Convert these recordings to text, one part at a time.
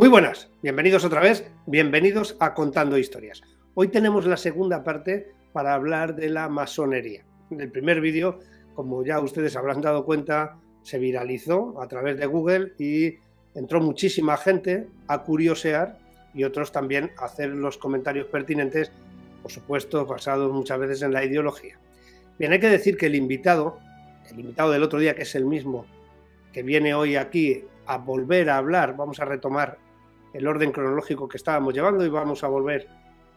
Muy buenas, bienvenidos otra vez, bienvenidos a Contando Historias. Hoy tenemos la segunda parte para hablar de la masonería. El primer vídeo, como ya ustedes habrán dado cuenta, se viralizó a través de Google y entró muchísima gente a curiosear y otros también a hacer los comentarios pertinentes, por supuesto, basados muchas veces en la ideología. Bien, hay que decir que el invitado del otro día, que es el mismo que viene hoy aquí a volver a hablar, vamos a retomar el orden cronológico que estábamos llevando y vamos a volver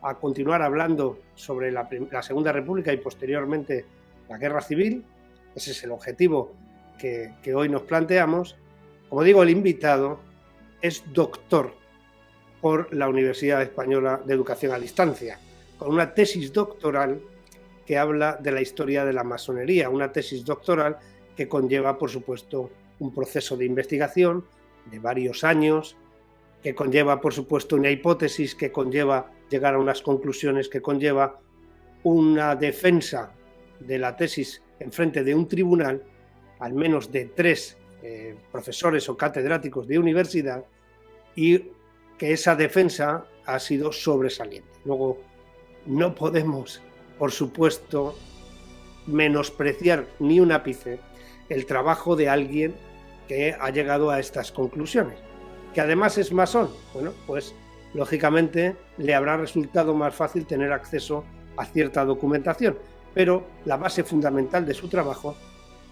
a continuar hablando sobre la Segunda República y posteriormente la Guerra Civil. Ese es el objetivo que hoy nos planteamos. Como digo, el invitado es doctor por la Universidad Española de Educación a Distancia, con una tesis doctoral que habla de la historia de la masonería, una tesis doctoral que conlleva, por supuesto, un proceso de investigación de varios años, que conlleva, por supuesto, una hipótesis, que conlleva llegar a unas conclusiones, que conlleva una defensa de la tesis en frente de un tribunal, al menos de 3 profesores o catedráticos de universidad, y que esa defensa ha sido sobresaliente. Luego, no podemos, por supuesto, menospreciar ni un ápice el trabajo de alguien que ha llegado a estas conclusiones. Que además es masón, bueno, pues lógicamente le habrá resultado más fácil tener acceso a cierta documentación, pero la base fundamental de su trabajo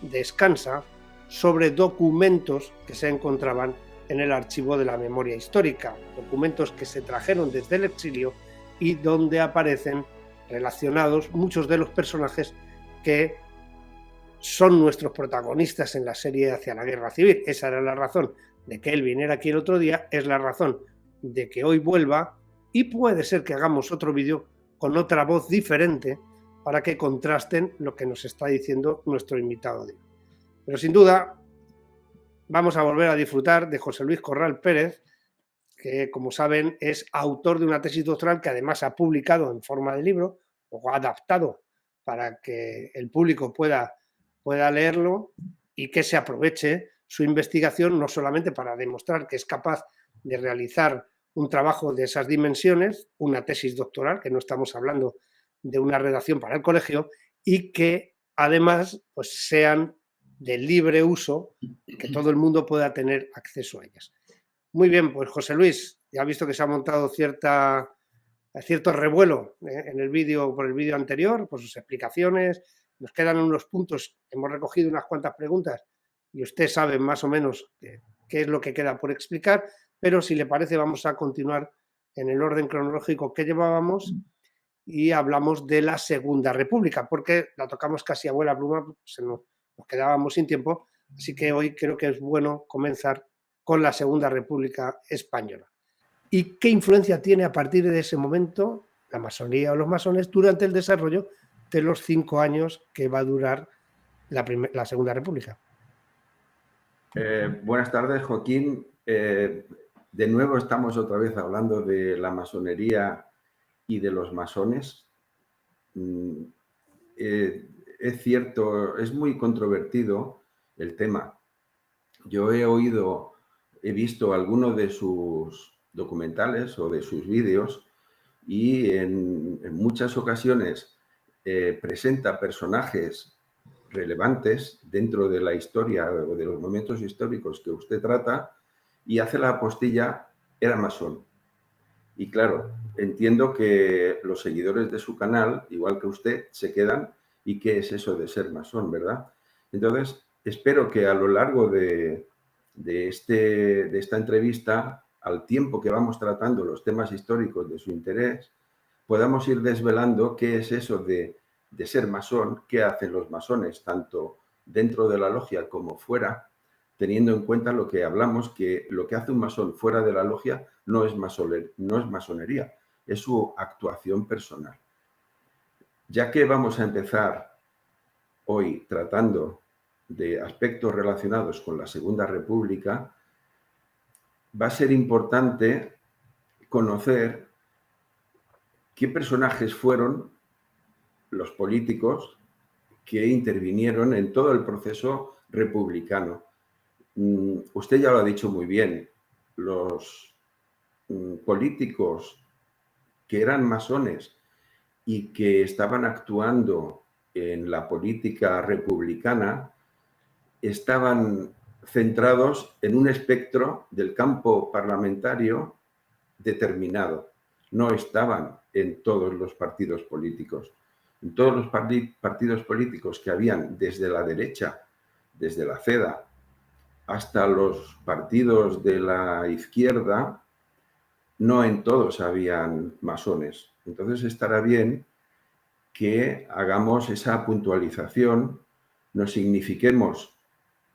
descansa sobre documentos que se encontraban en el archivo de la memoria histórica, documentos que se trajeron desde el exilio y donde aparecen relacionados muchos de los personajes que son nuestros protagonistas en la serie Hacia la Guerra Civil. Esa era la razón de que él viniera aquí el otro día, es la razón de que hoy vuelva, y puede ser que hagamos otro vídeo con otra voz diferente para que contrasten lo que nos está diciendo nuestro invitado de hoy. Pero sin duda vamos a volver a disfrutar de José Luis Corral Pérez, que, como saben, es autor de una tesis doctoral que además ha publicado en forma de libro o ha adaptado para que el público pueda leerlo y que se aproveche su investigación no solamente para demostrar que es capaz de realizar un trabajo de esas dimensiones, una tesis doctoral, que no estamos hablando de una redacción para el colegio, y que además pues sean de libre uso, que todo el mundo pueda tener acceso a ellas. Muy bien, pues José Luis, ya ha visto que se ha montado cierto revuelo en el vídeo, por el vídeo anterior, por sus explicaciones. Nos quedan unos puntos, hemos recogido unas cuantas preguntas y usted sabe más o menos qué es lo que queda por explicar, pero si le parece vamos a continuar en el orden cronológico que llevábamos y hablamos de la Segunda República, porque la tocamos casi a vuela pluma, nos quedábamos sin tiempo, así que hoy creo que es bueno comenzar con la Segunda República Española. ¿Y qué influencia tiene a partir de ese momento la masonería o los masones durante el desarrollo de los 5 años que va a durar la Segunda República? Buenas tardes, Joaquín. De nuevo estamos otra vez hablando de la masonería y de los masones. Es cierto, es muy controvertido el tema. Yo he visto algunos de sus documentales o de sus vídeos y en muchas ocasiones presenta personajes relevantes dentro de la historia o de los momentos históricos que usted trata y hace la apostilla, era masón. Y claro, entiendo que los seguidores de su canal, igual que usted, se quedan, ¿y qué es eso de ser masón, verdad? Entonces, espero que a lo largo de esta entrevista, al tiempo que vamos tratando los temas históricos de su interés, podamos ir desvelando qué es eso de ser masón, qué hacen los masones, tanto dentro de la logia como fuera, teniendo en cuenta lo que hablamos, que lo que hace un masón fuera de la logia no es masonería, es su actuación personal. Ya que vamos a empezar hoy tratando de aspectos relacionados con la Segunda República, va a ser importante conocer qué personajes fueron los políticos que intervinieron en todo el proceso republicano. Usted ya lo ha dicho muy bien, los políticos que eran masones y que estaban actuando en la política republicana estaban centrados en un espectro del campo parlamentario determinado. No estaban en todos los partidos políticos. En todos los partidos políticos que habían desde la derecha, desde la CEDA, hasta los partidos de la izquierda, no en todos habían masones. Entonces estará bien que hagamos esa puntualización, nos signifiquemos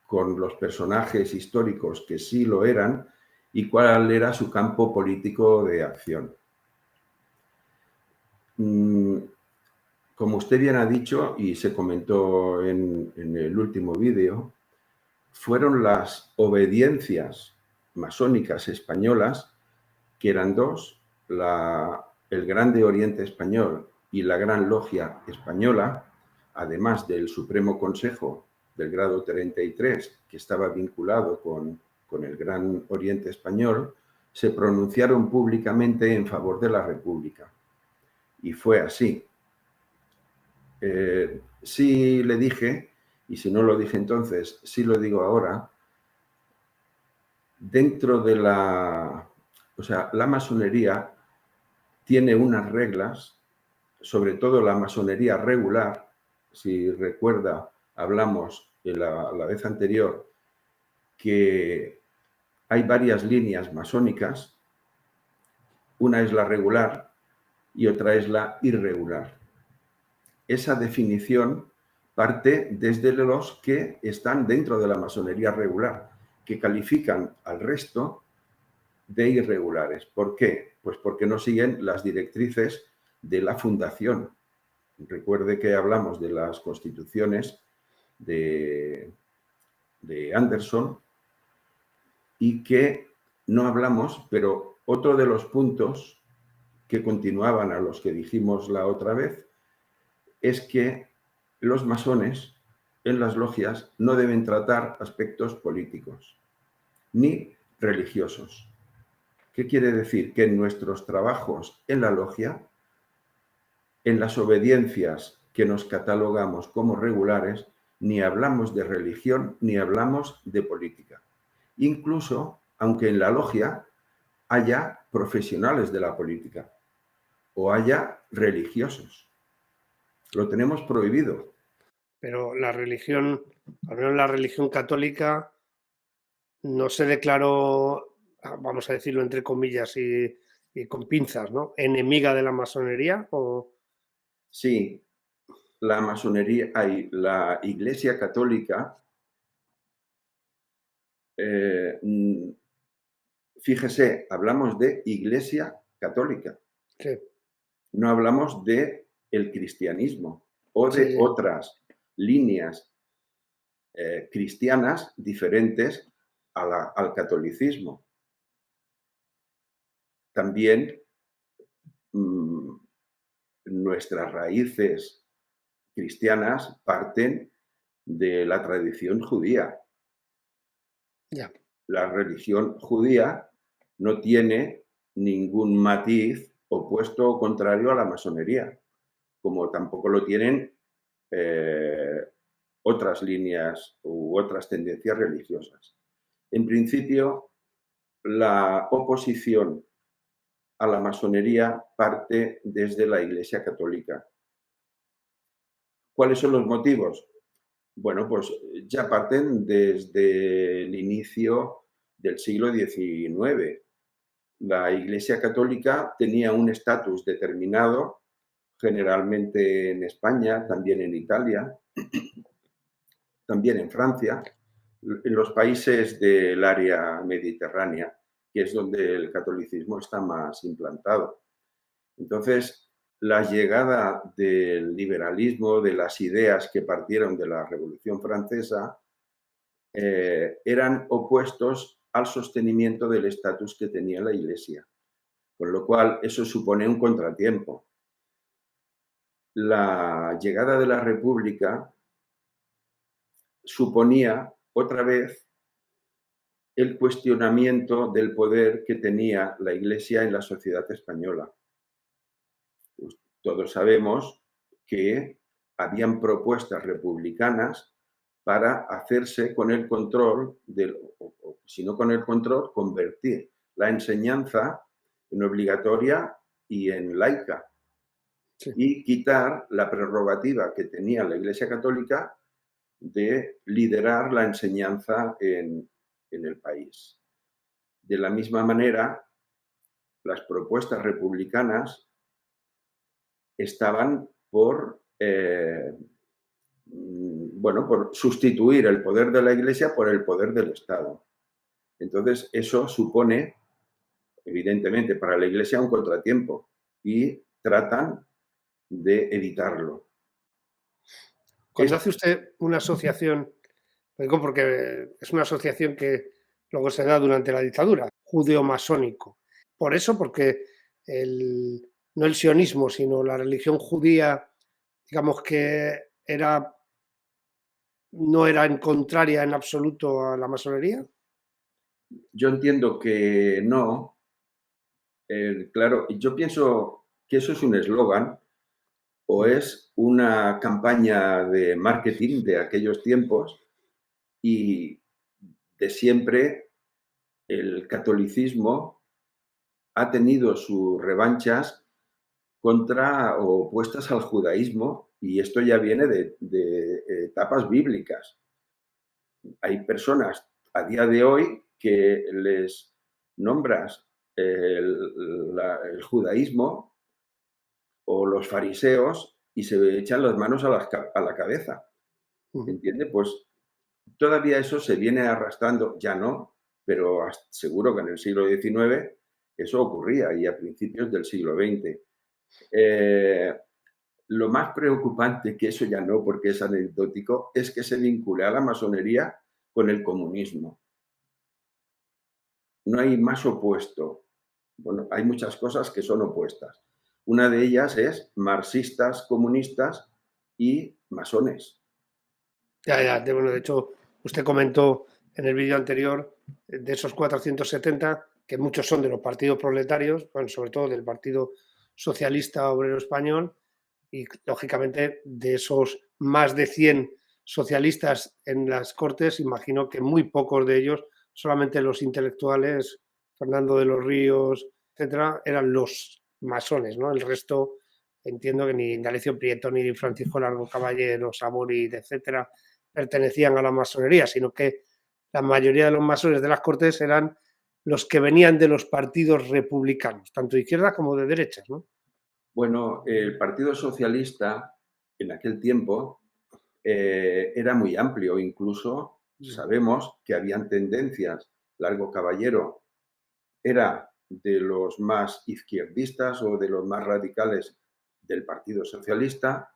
con los personajes históricos que sí lo eran y cuál era su campo político de acción. Como usted bien ha dicho y se comentó en el último vídeo, fueron las obediencias masónicas españolas, que eran dos, el Grande Oriente Español y la Gran Logia Española, además del Supremo Consejo del grado 33, que estaba vinculado con el Gran Oriente Español, se pronunciaron públicamente en favor de la República. Y fue así. Sí le dije, y si no lo dije entonces, sí lo digo ahora, dentro de la masonería tiene unas reglas, sobre todo la masonería regular. Si recuerda, hablamos en la vez anterior que hay varias líneas masónicas, una es la regular y otra es la irregular. Esa definición parte desde los que están dentro de la masonería regular, que califican al resto de irregulares. ¿Por qué? Pues porque no siguen las directrices de la fundación. Recuerde que hablamos de las constituciones de Anderson y que no hablamos, pero otro de los puntos que continuaban a los que dijimos la otra vez es que los masones en las logias no deben tratar aspectos políticos ni religiosos. ¿Qué quiere decir? Que en nuestros trabajos en la logia, en las obediencias que nos catalogamos como regulares, ni hablamos de religión ni hablamos de política. Incluso, aunque en la logia haya profesionales de la política o haya religiosos. Lo tenemos prohibido. Pero la religión, al menos la religión católica, no se declaró, vamos a decirlo entre comillas y con pinzas, ¿no? ¿Enemiga de la masonería? O... Sí, la masonería, la Iglesia Católica, fíjese, hablamos de Iglesia Católica. Sí. No hablamos de el cristianismo o de otras líneas cristianas diferentes al catolicismo. También nuestras raíces cristianas parten de la tradición judía. Ya. La religión judía no tiene ningún matiz opuesto o contrario a la masonería, como tampoco lo tienen otras líneas u otras tendencias religiosas. En principio, la oposición a la masonería parte desde la Iglesia Católica. ¿Cuáles son los motivos? Bueno, pues ya parten desde el inicio del siglo XIX. La Iglesia Católica tenía un estatus determinado, generalmente en España, también en Italia, también en Francia, en los países del área mediterránea, que es donde el catolicismo está más implantado. Entonces, la llegada del liberalismo, de las ideas que partieron de la Revolución Francesa, eran opuestos al sostenimiento del estatus que tenía la Iglesia, con lo cual eso supone un contratiempo. La llegada de la República suponía otra vez el cuestionamiento del poder que tenía la Iglesia en la sociedad española. Pues todos sabemos que habían propuestas republicanas para hacerse con el control, o si no con el control, convertir la enseñanza en obligatoria y en laica, Sí. y quitar la prerrogativa que tenía la Iglesia Católica de liderar la enseñanza en el país. De la misma manera, las propuestas republicanas estaban por sustituir el poder de la Iglesia por el poder del Estado. Entonces, eso supone, evidentemente, para la Iglesia un contratiempo y tratan de evitarlo. Cuando hace usted una asociación, lo digo porque es una asociación que luego se da durante la dictadura, judeo-masónico. Por eso, porque no el sionismo, sino la religión judía, digamos que no era en contraria en absoluto a la masonería. Yo entiendo que no. Claro, yo pienso que eso es un eslogan o es una campaña de marketing de aquellos tiempos, y de siempre el catolicismo ha tenido sus revanchas contra o opuestas al judaísmo, y esto ya viene de etapas bíblicas. Hay personas a día de hoy que les nombras el judaísmo o los fariseos y se echan las manos a la cabeza. ¿Entiende? Pues todavía eso se viene arrastrando, ya no, pero seguro que en el siglo XIX eso ocurría, y a principios del siglo XX. Lo más preocupante, que eso ya no, porque es anecdótico, es que se vincula a la masonería con el comunismo. No hay más opuesto. Bueno, hay muchas cosas que son opuestas. Una de ellas es marxistas, comunistas y masones. Ya, bueno, de hecho, usted comentó en el vídeo anterior de esos 470, que muchos son de los partidos proletarios, bueno, sobre todo del Partido Socialista Obrero Español, y lógicamente de esos más de 100 socialistas en las Cortes, imagino que muy pocos de ellos, solamente los intelectuales, Fernando de los Ríos, etcétera, eran los masones, ¿no? El resto, entiendo que ni Indalecio Prieto, ni Francisco Largo Caballero, Saborit, etcétera, pertenecían a la masonería, sino que la mayoría de los masones de las Cortes eran los que venían de los partidos republicanos, tanto de izquierda como de derechas, ¿no? Bueno, el Partido Socialista en aquel tiempo era muy amplio, incluso sabemos que habían tendencias. Largo Caballero era de los más izquierdistas o de los más radicales del Partido Socialista.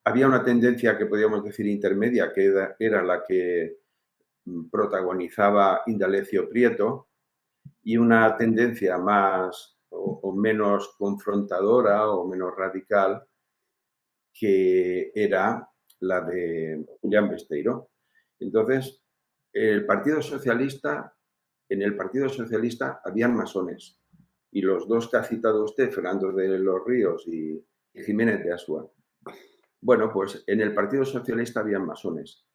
Había una tendencia que podríamos decir intermedia, que era la que protagonizaba Indalecio Prieto, y una tendencia más o menos confrontadora o menos radical, que era la de Julián Besteiro. Entonces, en el Partido Socialista habían masones, y los dos que ha citado usted, Fernando de los Ríos y Jiménez de Asúa. Bueno, pues en el Partido Socialista habían masones,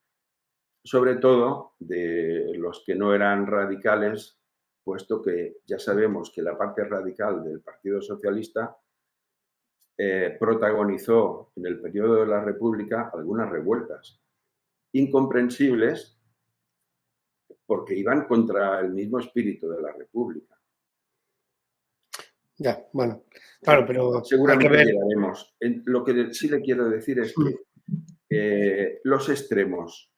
sobre todo de los que no eran radicales, puesto que ya sabemos que la parte radical del Partido Socialista protagonizó en el periodo de la República algunas revueltas incomprensibles, porque iban contra el mismo espíritu de la República. Ya, bueno, claro, pero hay que Seguramente ver. llegaremos. Lo que sí le quiero decir es que los extremos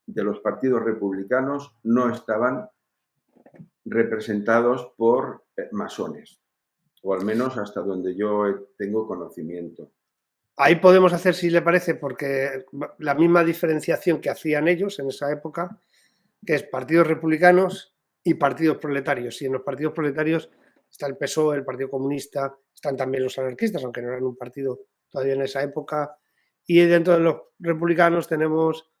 de los partidos republicanos no estaban representados por masones, o al menos hasta donde yo tengo conocimiento. Ahí podemos hacer, si le parece, porque la misma diferenciación que hacían ellos en esa época, que es partidos republicanos y partidos proletarios. Y en los partidos proletarios está el PSOE, el Partido Comunista, están también los anarquistas, aunque no eran un partido todavía en esa época. Y dentro de los republicanos tenemos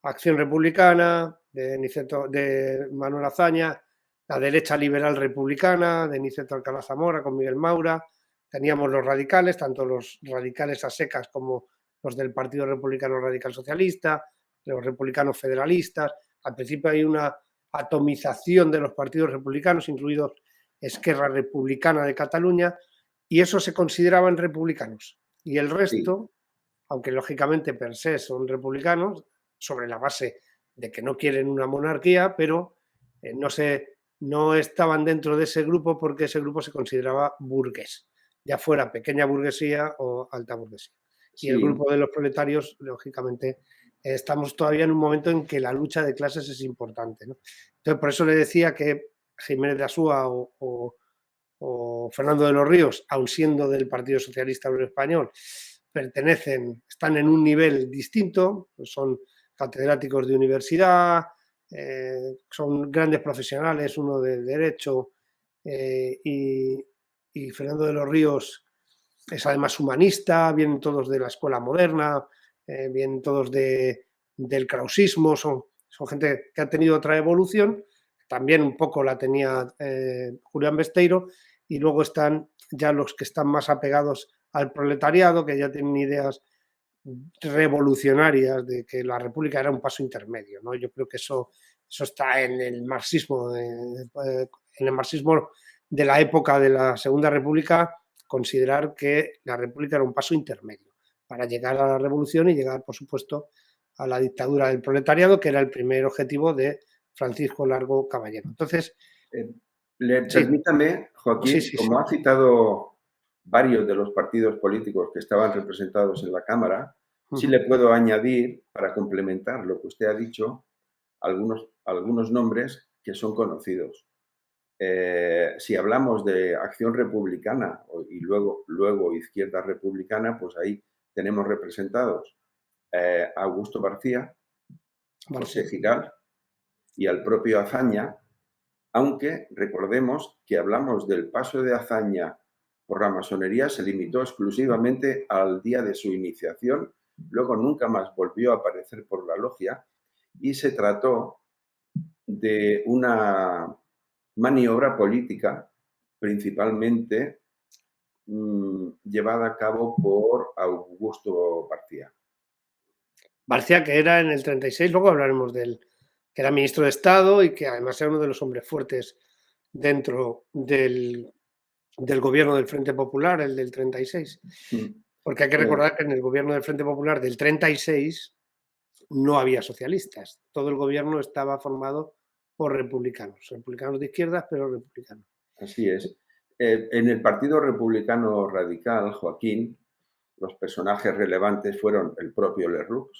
Acción Republicana, de Manuel Azaña, la derecha liberal republicana, de Niceto Alcalá Zamora con Miguel Maura, teníamos los radicales, tanto los radicales a secas como los del Partido Republicano Radical Socialista, los republicanos federalistas. Al principio hay una atomización de los partidos republicanos, incluidos Esquerra Republicana de Cataluña, y esos se consideraban republicanos. Y el resto, sí, aunque lógicamente per se son republicanos, sobre la base de que no quieren una monarquía, pero no estaban dentro de ese grupo porque ese grupo se consideraba burgués, ya fuera pequeña burguesía o alta burguesía. Sí. Y el grupo de los proletarios, lógicamente, estamos todavía en un momento en que la lucha de clases es importante, ¿no? Entonces, por eso le decía que Jiménez de Asúa o Fernando de los Ríos, aun siendo del Partido Socialista Obrero Español, están en un nivel distinto, son catedráticos de universidad, son grandes profesionales, uno de Derecho y Fernando de los Ríos es además humanista, vienen todos de la escuela moderna, vienen todos del krausismo, son gente que ha tenido otra evolución, también un poco la tenía Julián Besteiro, y luego están ya los que están más apegados al proletariado, que ya tienen ideas revolucionarias de que la república era un paso intermedio, ¿no? Yo creo que eso está en el marxismo de la época de la Segunda República, considerar que la república era un paso intermedio para llegar a la revolución y llegar, por supuesto, a la dictadura del proletariado, que era el primer objetivo de Francisco Largo Caballero. Entonces, permítame, Joaquín, como ha citado varios de los partidos políticos que estaban representados en la Cámara, sí le puedo añadir, para complementar lo que usted ha dicho, algunos nombres que son conocidos. Si hablamos de Acción Republicana y luego Izquierda Republicana, pues ahí tenemos representados a Augusto García, José Giral y al propio Azaña, aunque recordemos que hablamos del paso de Azaña por la masonería, se limitó exclusivamente al día de su iniciación, luego nunca más volvió a aparecer por la logia y se trató de una maniobra política principalmente llevada a cabo por Augusto García. García, que era en el 36, luego hablaremos de él, que era ministro de Estado y que además era uno de los hombres fuertes dentro del gobierno del Frente Popular, el del 36. Porque hay que recordar que en el gobierno del Frente Popular del 36 no había socialistas. Todo el gobierno estaba formado por republicanos de izquierdas, pero republicanos. Así es. En el Partido Republicano Radical, Joaquín, los personajes relevantes fueron el propio Lerroux,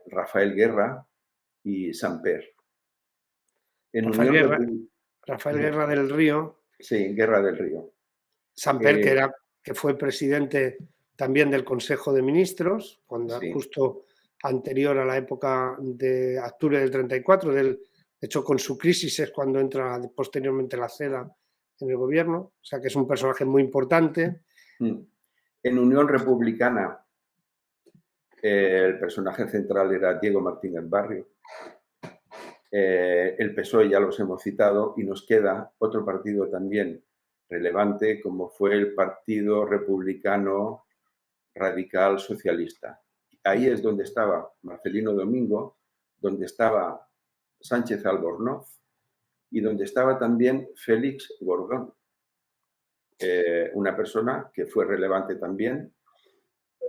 Rafael Guerra y Samper. Rafael Guerra del Río. Sí, Guerra del Río. Samper, que fue presidente también del Consejo de Ministros, justo anterior a la época de octubre del 34. De hecho, con su crisis es cuando entra posteriormente la CEDA en el gobierno. O sea, que es un personaje muy importante. En Unión Republicana, el personaje central era Diego Martínez Barrio. El PSOE ya los hemos citado y nos queda otro partido también relevante como fue el Partido Republicano Radical Socialista. Ahí es donde estaba Marcelino Domingo, donde estaba Sánchez Albornoz y donde estaba también Félix Gordón, una persona que fue relevante también,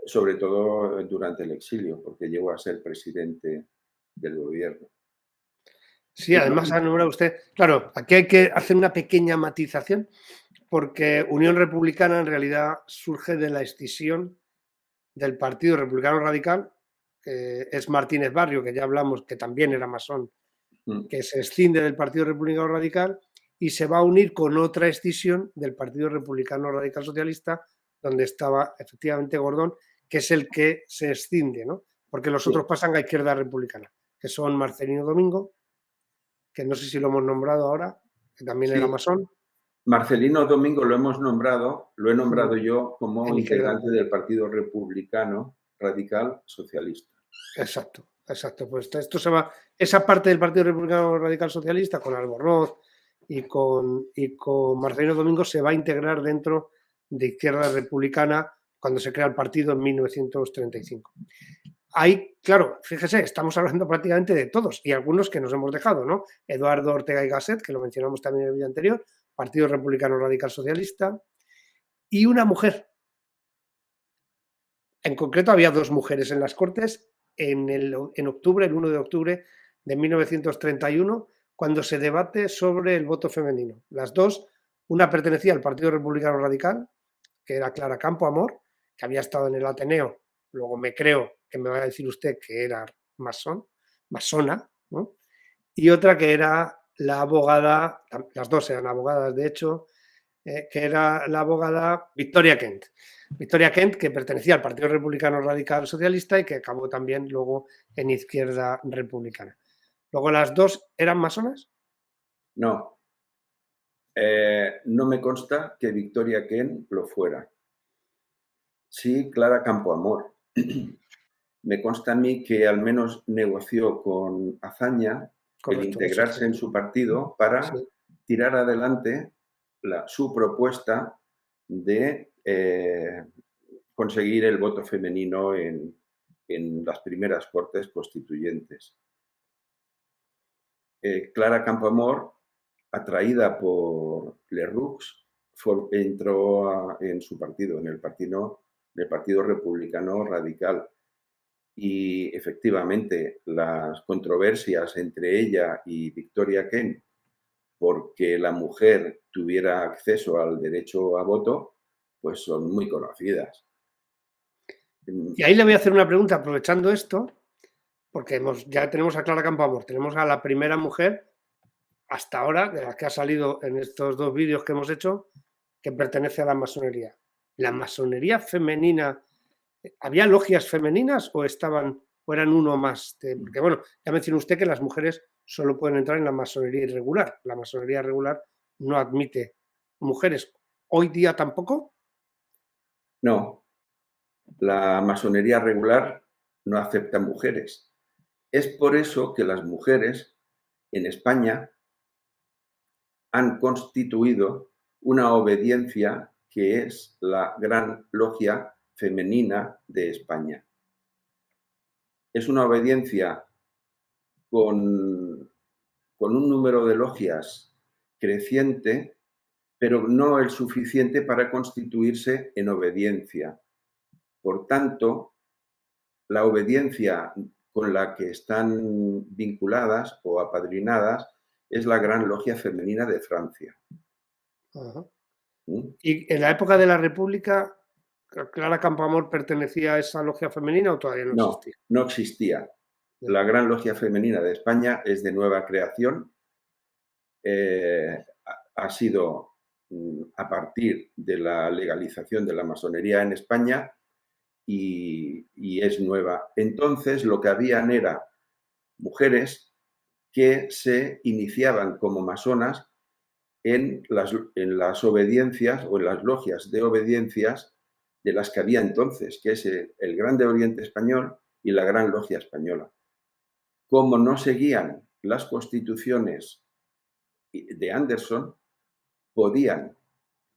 sobre todo durante el exilio, porque llegó a ser presidente del gobierno. Sí, además ha nombrado usted, claro, aquí hay que hacer una pequeña matización, porque Unión Republicana en realidad surge de la escisión del Partido Republicano Radical, que es Martínez Barrio, que ya hablamos, que también era masón, que se escinde del Partido Republicano Radical y se va a unir con otra escisión del Partido Republicano Radical Socialista, donde estaba efectivamente Gordón, que es el que se escinde, ¿no? Porque los otros pasan a Izquierda Republicana, que son Marcelino Domingo, que no sé si lo hemos nombrado ahora, que también era masón. Marcelino Domingo lo he nombrado yo como integrante del Partido Republicano Radical Socialista. Exacto, exacto. Pues esto se va, esa parte del Partido Republicano Radical Socialista con Albornoz y con Marcelino Domingo se va a integrar dentro de Izquierda Republicana cuando se crea el partido en 1935. Ahí, claro, fíjese, estamos hablando prácticamente de todos y algunos que nos hemos dejado, ¿no? Eduardo Ortega y Gasset, que lo mencionamos también en el vídeo anterior, Partido Republicano Radical Socialista, y una mujer. En concreto, había dos mujeres en las Cortes en octubre, el 1 de octubre de 1931, cuando se debate sobre el voto femenino. Las dos, una pertenecía al Partido Republicano Radical, que era Clara Campoamor, que había estado en el Ateneo, luego me creo que me va a decir usted que era masona, ¿no? Y otra que era la abogada, las dos eran abogadas de hecho, que era la abogada Victoria Kent. Victoria Kent, que pertenecía al Partido Republicano Radical Socialista y que acabó también luego en Izquierda Republicana. Luego, ¿las dos eran masonas? No. No me consta que Victoria Kent lo fuera. Sí, Clara Campoamor. Me consta a mí que al menos negoció con Azaña el Correcto, integrarse en su partido para sí. tirar adelante su propuesta de conseguir el voto femenino en las primeras Cortes Constituyentes. Clara Campoamor, atraída por Lerroux, entró en su partido, en el Partido Republicano Radical. Y efectivamente, las controversias entre ella y Victoria Kent porque la mujer tuviera acceso al derecho a voto, pues son muy conocidas. Y ahí le voy a hacer una pregunta aprovechando esto, porque ya tenemos a Clara Campoamor, tenemos a la primera mujer hasta ahora, de la que ha salido en estos dos vídeos que hemos hecho, que pertenece a la masonería. ¿La masonería femenina, había logias femeninas o eran uno más? Porque bueno, ya mencionó usted que las mujeres solo pueden entrar en la masonería irregular. La masonería regular no admite mujeres. ¿Hoy día tampoco? No, la masonería regular no acepta mujeres. Es por eso que las mujeres en España han constituido una obediencia que es la Gran Logia Femenina de España. Es una obediencia con un número de logias creciente, pero no el suficiente para constituirse en obediencia. Por tanto, la obediencia con la que están vinculadas o apadrinadas es la Gran Logia Femenina de Francia. Ajá. ¿Mm? ¿Y en la época de la República, Clara Campoamor pertenecía a esa logia femenina o todavía no existía? No existía. La Gran Logia Femenina de España es de nueva creación. Ha sido a partir de la legalización de la masonería en España y es nueva. Entonces, lo que habían era mujeres que se iniciaban como masonas en las obediencias o en las logias de obediencias de las que había entonces, que es el Grande Oriente Español y la Gran Logia Española. Como no seguían las constituciones de Anderson, podían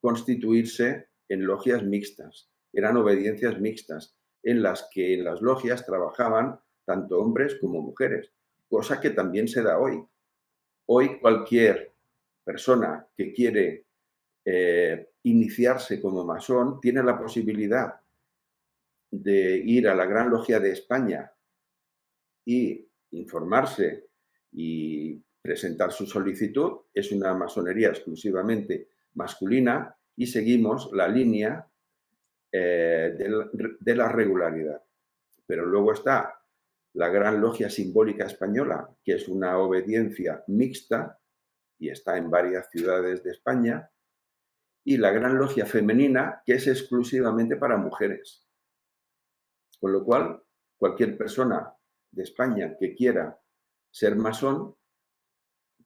constituirse en logias mixtas. Eran obediencias mixtas, en las que en las logias trabajaban tanto hombres como mujeres, cosa que también se da hoy. Hoy cualquier persona que quiere iniciarse como masón tiene la posibilidad de ir a la Gran Logia de España y informarse y presentar su solicitud. Es una masonería exclusivamente masculina y seguimos la línea de la regularidad. Pero luego está la Gran Logia Simbólica Española, que es una obediencia mixta y está en varias ciudades de España, y la Gran Logia Femenina, que es exclusivamente para mujeres. Con lo cual, cualquier persona de España que quiera ser masón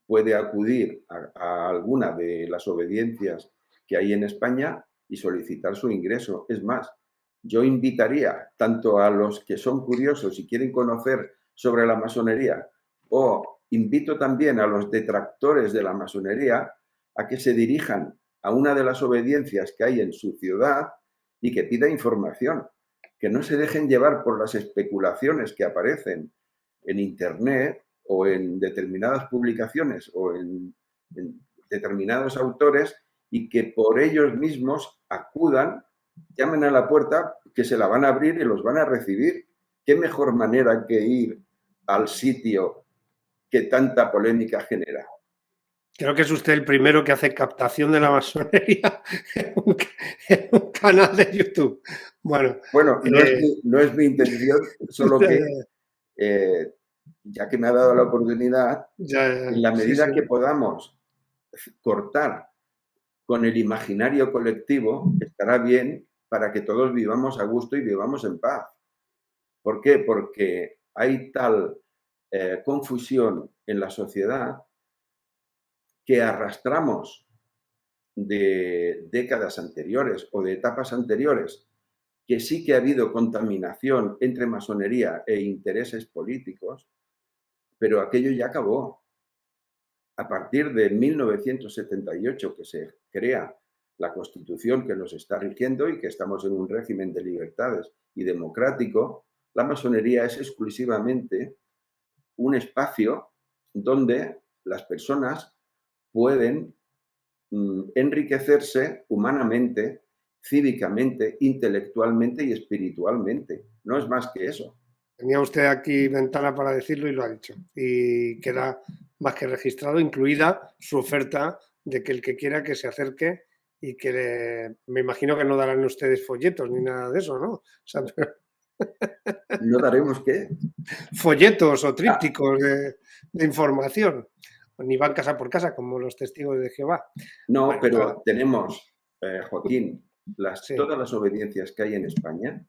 puede acudir a alguna de las obediencias que hay en España y solicitar su ingreso. Es más, yo invitaría tanto a los que son curiosos y quieren conocer sobre la masonería, o invito también a los detractores de la masonería a que se dirijan a una de las obediencias que hay en su ciudad y que pida información, que no se dejen llevar por las especulaciones que aparecen en Internet o en determinadas publicaciones o en determinados autores, y que por ellos mismos acudan, llamen a la puerta, que se la van a abrir y los van a recibir. ¿Qué mejor manera que ir al sitio que tanta polémica genera? Creo que es usted el primero que hace captación de la masonería en un canal de YouTube. Bueno, Bueno, no es mi intención, solo que ya que me ha dado la oportunidad, en la sí, sí. medida que podamos cortar con el imaginario colectivo, estará bien para que todos vivamos a gusto y vivamos en paz. ¿Por qué? Porque hay tal confusión en la sociedad que arrastramos de décadas anteriores o de etapas anteriores, que sí que ha habido contaminación entre masonería e intereses políticos, pero aquello ya acabó. A partir de 1978, que se crea la Constitución que nos está rigiendo y que estamos en un régimen de libertades y democrático, la masonería es exclusivamente un espacio donde las personas pueden enriquecerse humanamente, cívicamente, intelectualmente y espiritualmente. No es más que eso. Tenía usted aquí ventana para decirlo y lo ha dicho. Y queda más que registrado, incluida su oferta de que el que quiera que se acerque y que me imagino que no darán ustedes folletos ni nada de eso, ¿no? O sea, ¿No daremos qué? folletos o Ah, trípticos de información, ni van casa por casa como los testigos de Jehová. no, Bueno, pero tenemos, Joaquín, sí, todas las obediencias que hay en España,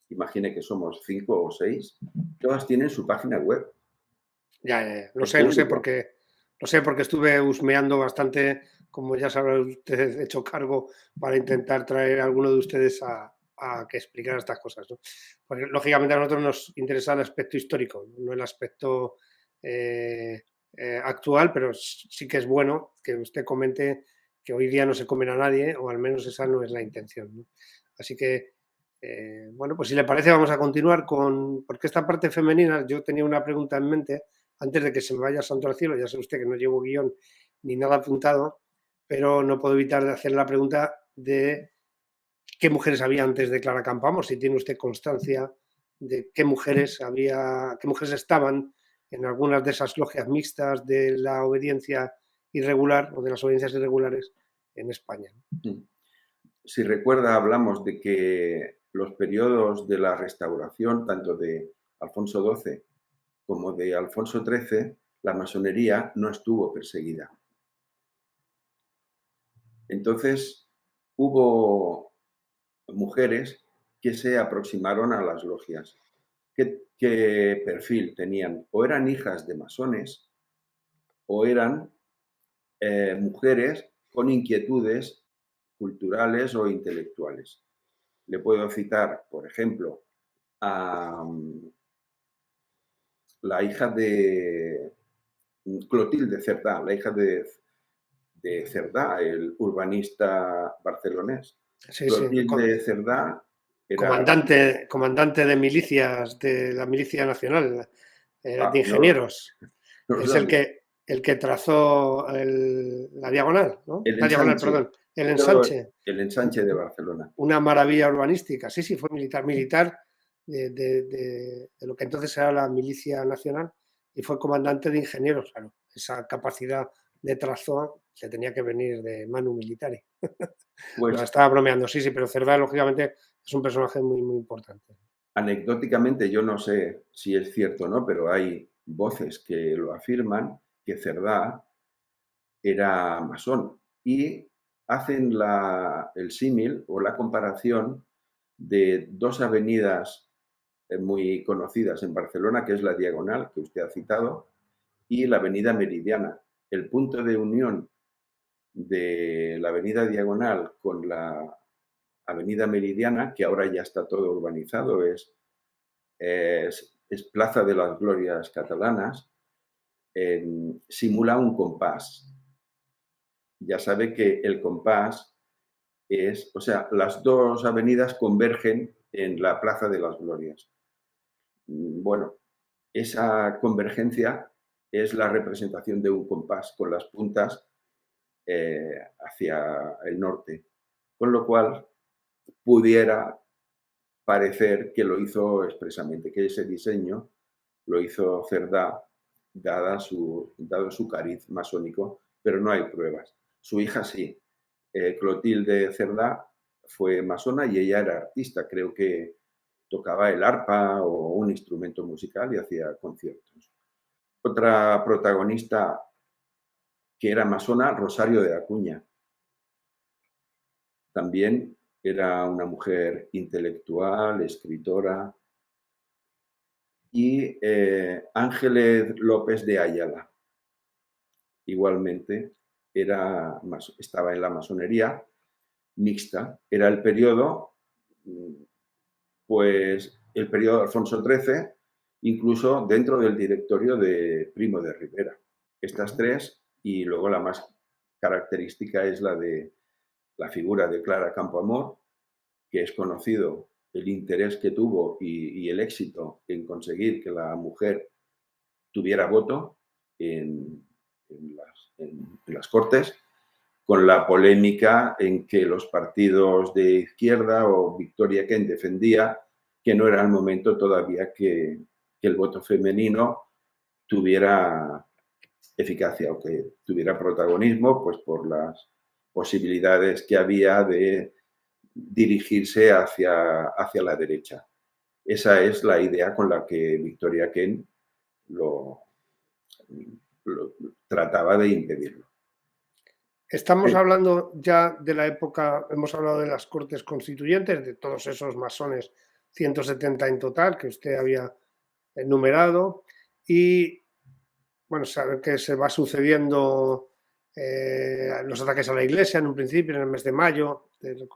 imagine que somos 5 o 6, todas tienen su página web. ya, Es lo sé público. porque estuve husmeando bastante, como ya sabrá usted, hecho cargo para intentar traer a alguno de ustedes a que explicara estas cosas, ¿no? Porque lógicamente a nosotros nos interesa el aspecto histórico, no el aspecto actual, pero sí que es bueno que usted comente que hoy día no se comen a nadie, o al menos esa no es la intención, ¿no? Así que, bueno, pues si le parece vamos a continuar con, porque esta parte femenina, yo tenía una pregunta en mente, antes de que se me vaya santo al cielo, ya sabe usted que no llevo guión ni nada apuntado, pero no puedo evitar de hacer la pregunta de qué mujeres había antes de Clara Campoamor, si tiene usted constancia de qué mujeres había, qué mujeres estaban en algunas de esas logias mixtas de la obediencia irregular o de las obediencias irregulares en España. Si recuerda, hablamos de que los periodos de la restauración, tanto de Alfonso XII como de Alfonso XIII, la masonería no estuvo perseguida. Entonces, hubo mujeres que se aproximaron a las logias. ¿Qué perfil tenían? O eran hijas de masones o eran mujeres con inquietudes culturales o intelectuales. Le puedo citar, por ejemplo, a la hija de Clotilde Cerdá, la hija de Cerdá, el urbanista barcelonés. Sí, sí, Clotilde Cerdá era... comandante de milicias de la Milicia Nacional, de no, ingenieros. no lo Es sabía. el que trazó la diagonal, ¿no? El La diagonal, ensanche, perdón, el todo ensanche. el ensanche de Barcelona. Una maravilla urbanística. Sí, sí, fue militar de lo que entonces era la Milicia Nacional y fue comandante de ingenieros, claro. Esa capacidad de trazo le tenía que venir de manu militari. No, Pues estaba bromeando, sí, sí, pero Cerdá, lógicamente, es un personaje muy, muy importante. anecdóticamente, yo no sé si es cierto o no, pero hay voces que lo afirman, que Cerdá era masón y hacen el símil o la comparación de dos avenidas muy conocidas en Barcelona, que es la Diagonal, que usted ha citado, y la Avenida Meridiana. El punto de unión de la Avenida Diagonal con la Avenida Meridiana, que ahora ya está todo urbanizado, es Plaza de las Glorias Catalanas, simula un compás. Ya sabe que el compás o sea, las dos avenidas convergen en la Plaza de las Glorias. Bueno, esa convergencia es la representación de un compás con las puntas hacia el norte, con lo cual pudiera parecer que lo hizo expresamente, que ese diseño lo hizo Cerdá, dado su cariz masónico, pero no hay pruebas. Su hija sí, Clotilde Cerdá fue masona y ella era artista, creo que tocaba el arpa o un instrumento musical y hacía conciertos. Otra protagonista que era masona, Rosario de Acuña. También era una mujer intelectual, escritora. Y Ángeles López de Ayala, igualmente, estaba en la masonería mixta. Era el periodo, pues, el periodo de Alfonso XIII, incluso dentro del directorio de Primo de Rivera. Estas tres, y luego la más característica es la figura de Clara Campoamor, que es conocido el interés que tuvo y el éxito en conseguir que la mujer tuviera voto en las Cortes, con la polémica en que los partidos de izquierda o Victoria Kent defendía que no era el momento todavía que el voto femenino tuviera eficacia o que tuviera protagonismo, pues por las posibilidades que había de dirigirse hacia la derecha. Esa es la idea con la que Victoria Kent lo trataba de impedirlo. Estamos hablando ya de la época, hemos hablado de las Cortes Constituyentes, de todos esos masones, 170 en total, que usted había enumerado, y bueno, sabe que se va sucediendo los ataques a la Iglesia en un principio, en el mes de mayo,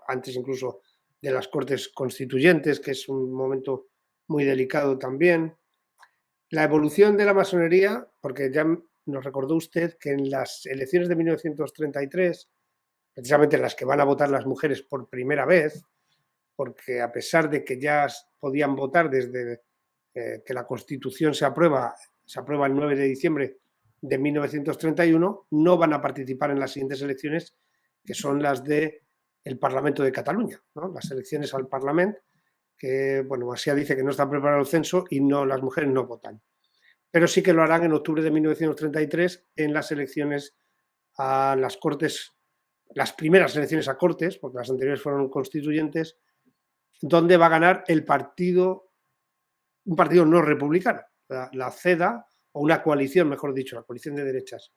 antes incluso de las Cortes Constituyentes, que es un momento muy delicado también. La evolución de la masonería, porque ya nos recordó usted que en las elecciones de 1933, precisamente en las que van a votar las mujeres por primera vez, porque a pesar de que ya podían votar desde que la Constitución se aprueba el 9 de diciembre de 1931, no van a participar en las siguientes elecciones, que son las del Parlamento de Cataluña, ¿no? Las elecciones al Parlamento, que, bueno, Macià dice que no está preparado el censo y las mujeres no votan. Pero sí que lo harán en octubre de 1933 en las elecciones a las Cortes, las primeras elecciones a Cortes, porque las anteriores fueron constituyentes, donde va a ganar un partido no republicano, la CEDA, o una coalición, mejor dicho, la coalición de derechas.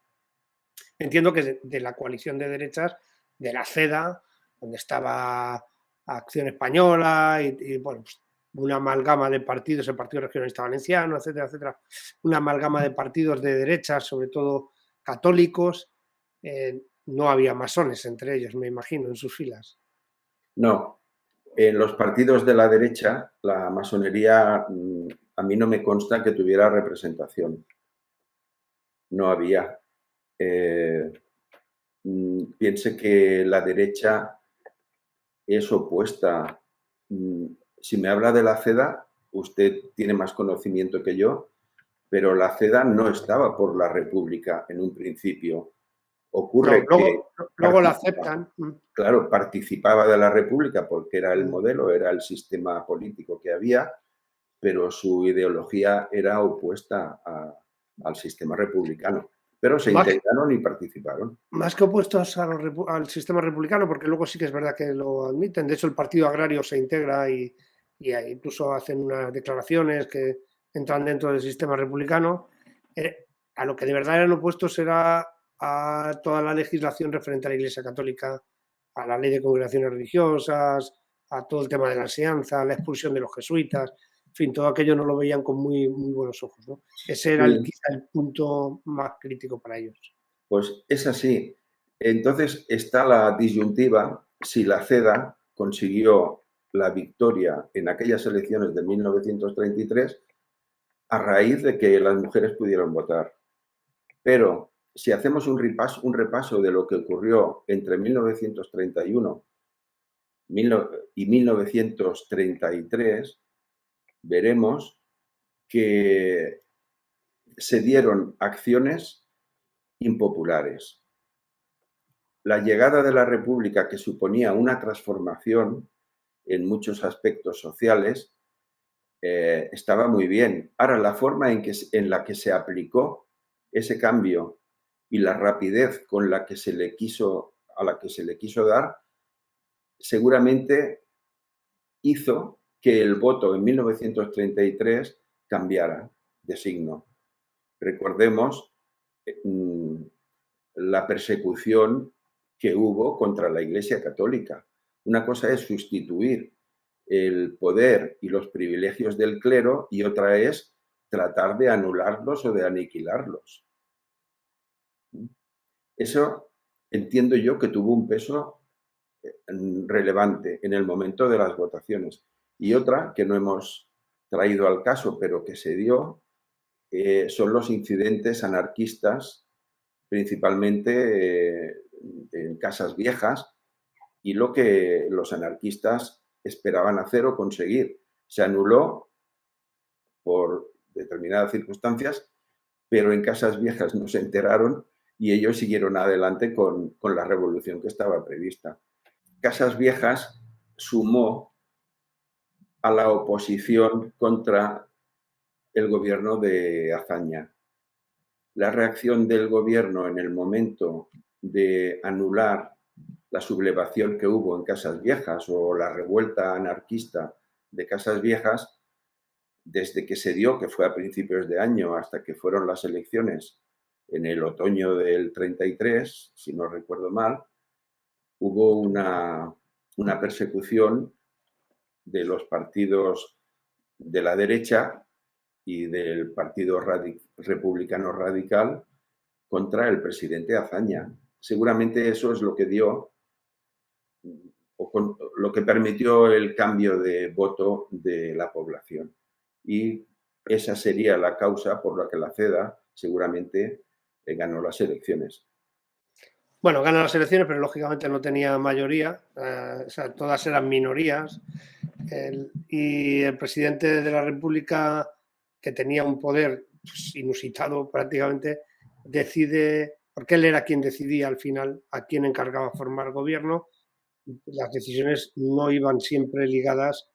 Entiendo que de la coalición de derechas, de la CEDA, donde estaba Acción Española y bueno, pues una amalgama de partidos, el Partido Regionalista Valenciano, etcétera, etcétera, una amalgama de partidos de derechas, sobre todo católicos. No había masones entre ellos, me imagino, en sus filas. No, en los partidos de la derecha, la masonería, a mí no me consta que tuviera representación. No había. Piense que la derecha es opuesta. Si me habla de la CEDA, usted tiene más conocimiento que yo, pero la CEDA no estaba por la República en un principio. Ocurre que luego la aceptan. Claro, participaba de la República porque era el modelo, era el sistema político que había, pero su ideología era opuesta al sistema republicano. Pero se integraron y participaron. Más que opuestos al sistema republicano, porque luego sí que es verdad que lo admiten. De hecho, el Partido Agrario se integra y incluso hacen unas declaraciones que entran dentro del sistema republicano. A lo que de verdad eran opuestos era a toda la legislación referente a la Iglesia Católica, a la ley de congregaciones religiosas, a todo el tema de la enseñanza, a la expulsión de los jesuitas. En fin, todo aquello no lo veían con muy, muy buenos ojos, ¿no? Ese era quizá el punto más crítico para ellos. Pues es así. Entonces está la disyuntiva si la CEDA consiguió la victoria en aquellas elecciones de 1933 a raíz de que las mujeres pudieron votar. Pero si hacemos un repaso de lo que ocurrió entre 1931 y 1933, veremos que se dieron acciones impopulares. La llegada de la República, que suponía una transformación en muchos aspectos sociales, estaba muy bien. Ahora, la forma en la que se aplicó ese cambio y la rapidez con la que se le quiso dar, seguramente hizo que el voto en 1933 cambiara de signo. Recordemos la persecución que hubo contra la Iglesia Católica. Una cosa es sustituir el poder y los privilegios del clero y otra es tratar de anularlos o de aniquilarlos. Eso entiendo yo que tuvo un peso relevante en el momento de las votaciones. Y otra que no hemos traído al caso, pero que se dio, son los incidentes anarquistas, principalmente en Casas Viejas, y lo que los anarquistas esperaban hacer o conseguir. Se anuló por determinadas circunstancias, pero en Casas Viejas no se enteraron y ellos siguieron adelante con la revolución que estaba prevista. Casas Viejas sumó a la oposición contra el gobierno de Azaña. La reacción del gobierno en el momento de anular la sublevación que hubo en Casas Viejas o la revuelta anarquista de Casas Viejas, desde que se dio, que fue a principios de año, hasta que fueron las elecciones en el otoño del 33, si no recuerdo mal, hubo una persecución de los partidos de la derecha y del Partido Republicano Radical contra el presidente Azaña. Seguramente eso es lo que dio o lo que permitió el cambio de voto de la población. Y esa sería la causa por la que la CEDA seguramente ganó las elecciones. Bueno, ganó las elecciones, pero lógicamente no tenía mayoría, o sea, todas eran minorías. Y el presidente de la República, que tenía un poder pues, inusitado prácticamente, decide, porque él era quien decidía al final a quién encargaba formar gobierno. Las decisiones no iban siempre ligadas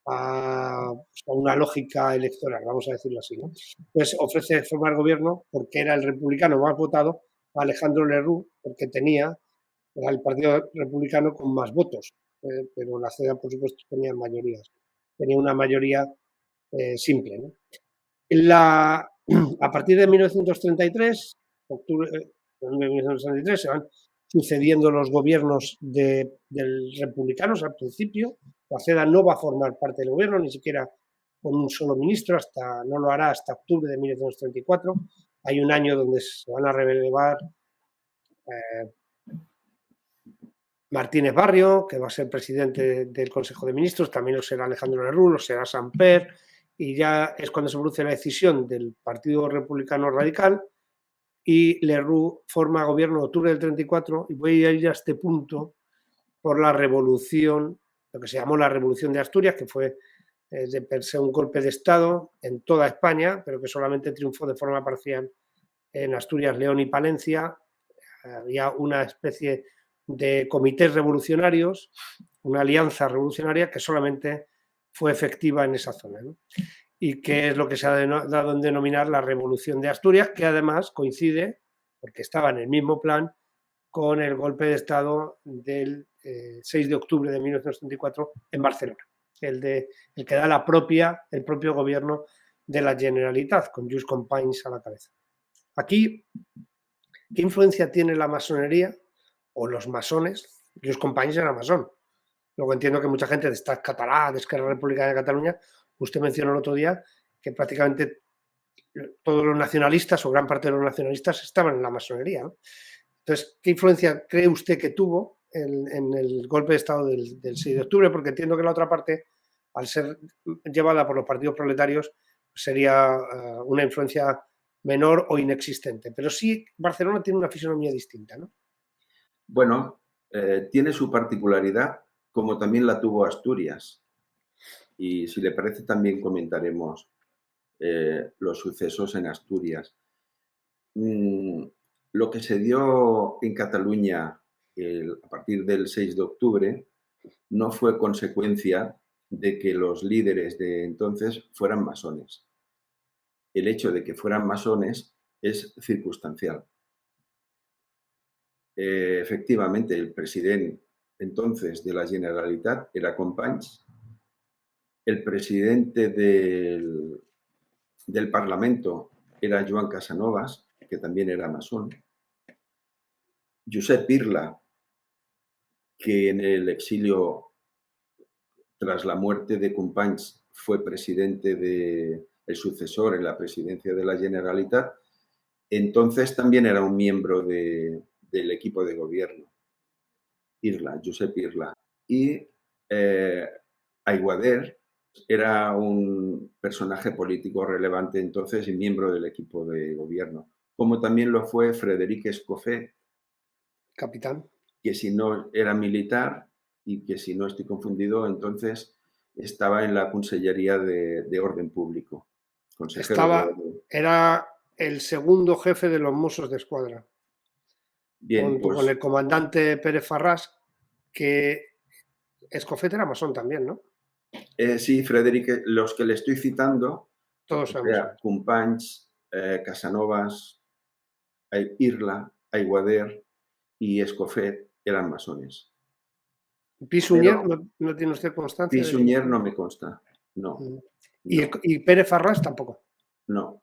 a una lógica electoral, vamos a decirlo así, ¿no? Pues ofrece formar gobierno porque era el republicano más votado, Alejandro Lerroux, porque era el Partido Republicano con más votos, pero la CEDA, por supuesto, tenía mayorías. Tenía una mayoría simple, ¿no? A partir de 1933, octubre de 1933, se van sucediendo los gobiernos del republicanos al principio. La CEDA no va a formar parte del gobierno, ni siquiera con un solo ministro, no lo hará hasta octubre de 1934. Hay un año donde se van a relevar Martínez Barrio, que va a ser presidente del Consejo de Ministros, también lo será Alejandro Lerroux, lo será Samper, y ya es cuando se produce la decisión del Partido Republicano Radical y Lerroux forma gobierno en octubre del 34 y voy a ir a este punto por la revolución, lo que se llamó la Revolución de Asturias, que fue de per se un golpe de Estado en toda España, pero que solamente triunfó de forma parcial en Asturias, León y Palencia. Había una especie de comités revolucionarios, una alianza revolucionaria que solamente fue efectiva en esa zona, ¿no? Y que es lo que se ha dado en denominar la Revolución de Asturias, que además coincide, porque estaba en el mismo plan, con el golpe de Estado del 6 de octubre de 1934 en Barcelona, el que da el propio gobierno de la Generalitat, con Lluís Companys a la cabeza. Aquí, ¿qué influencia tiene la masonería o los masones? Lluís Companys era masón. Luego entiendo que mucha gente de esta catalá, de Esquerra Republicana de Cataluña, usted mencionó el otro día que prácticamente todos los nacionalistas o gran parte de los nacionalistas estaban en la masonería, ¿no? Entonces, ¿qué influencia cree usted que tuvo en el golpe de Estado del 6 de octubre, porque entiendo que la otra parte, al ser llevada por los partidos proletarios, sería una influencia menor o inexistente. Pero sí, Barcelona tiene una fisonomía distinta, ¿no? Bueno, tiene su particularidad, como también la tuvo Asturias. Y si le parece, también comentaremos los sucesos en Asturias. Lo que se dio en Cataluña a partir del 6 de octubre no fue consecuencia de que los líderes de entonces fueran masones. El hecho de que fueran masones es circunstancial. Efectivamente, el presidente entonces de la Generalitat era Companys. El presidente del Parlamento era Joan Casanovas, que también era masón. Josep Irla, que en el exilio tras la muerte de Companys fue presidente el sucesor en la presidencia de la Generalitat, entonces también era un miembro del equipo de gobierno. Irla, Josep Irla. Y Aiguader era un personaje político relevante entonces y miembro del equipo de gobierno, como también lo fue Frederic Escofet, Capitán. que si no era militar y que si no estoy confundido, entonces estaba en la Consellería de Orden Público. Era el segundo jefe de los Mossos de Escuadra. Bien, junto pues, con el comandante Pérez Farrás, que Escofet era masón también, ¿no? sí, Frederic, los que le estoy citando, Todos o eran sea, masones. Companys, Casanovas, Irla, Aiguader y Escofet eran masones. Pi Sunyer, ¿no tiene usted constancia Pi de Sunyer que... no me consta, no. No, Y Pérez Farrás tampoco. no.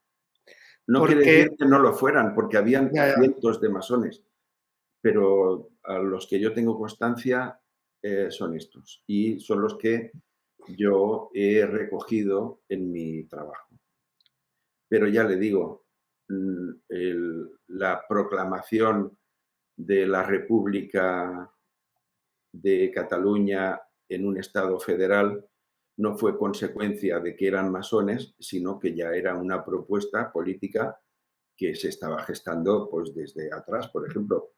No quiere Porque, decir que no lo fueran, porque habían ya, cientos de masones, pero a los que yo tengo constancia son estos y son los que yo he recogido en mi trabajo. Pero ya le digo, la proclamación de la República de Cataluña en un Estado federal no fue consecuencia de que eran masones, sino que ya era una propuesta política que se estaba gestando pues, desde atrás. Por ejemplo,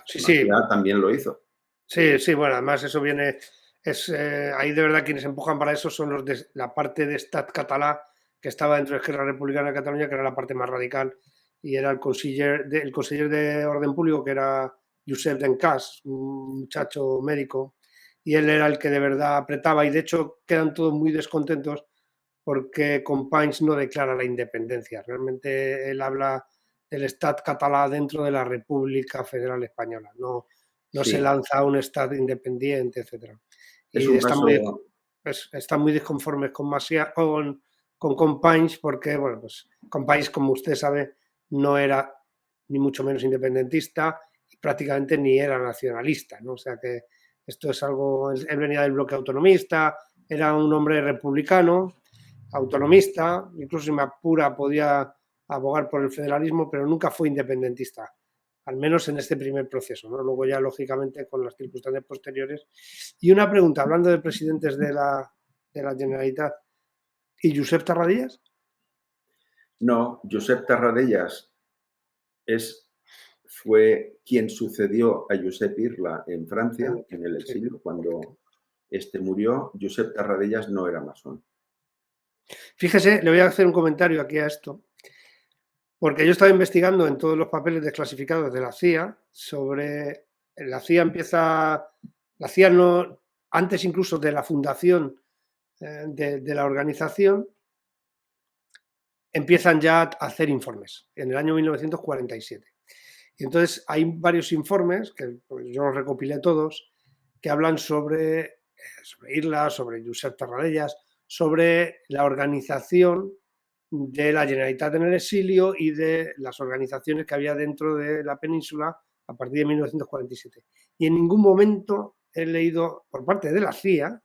sí, sí, Macià también lo hizo. sí, sí, bueno, además eso viene, ahí de verdad quienes empujan para eso son los de la parte de Estat Català que estaba dentro de Esquerra Republicana de Cataluña, que era la parte más radical, y era el conseller de Orden Público, que era Josep Dencas, un muchacho médico, y él era el que de verdad apretaba, y de hecho quedan todos muy descontentos porque Companys no declara la independencia. Realmente él habla del Estat català dentro de la República Federal Española, no se Sí, lanza a un Estado independiente, etc. es Y un caso. están muy disconformes con Macià, con Companys, porque, bueno, pues Companys, como usted sabe, no era ni mucho menos independentista y prácticamente ni era nacionalista, ¿no? O sea que esto es algo, él venía del bloque autonomista, era un hombre republicano, autonomista, incluso si me apura podía abogar por el federalismo, pero nunca fue independentista, al menos en este primer proceso, ¿no? Luego ya, lógicamente, con las circunstancias posteriores. Y una pregunta, hablando de presidentes de la Generalitat, ¿y Josep Tarradellas? No, Josep Tarradellas fue quien sucedió a Josep Irla en Francia, en el Sí. exilio, cuando este murió. Josep Tarradellas no era masón. Fíjese, le voy a hacer un comentario aquí a esto, porque yo estaba investigando en todos los papeles desclasificados de la CIA sobre. La CIA La CIA no. Antes incluso de la fundación de la organización, empiezan ya a hacer informes, en el año 1947. Y entonces hay varios informes, que pues, yo los recopilé todos, que hablan sobre Irla, sobre Josep Tarradellas, sobre la organización de la Generalitat en el exilio y de las organizaciones que había dentro de la península a partir de 1947. Y en ningún momento he leído, por parte de la CIA,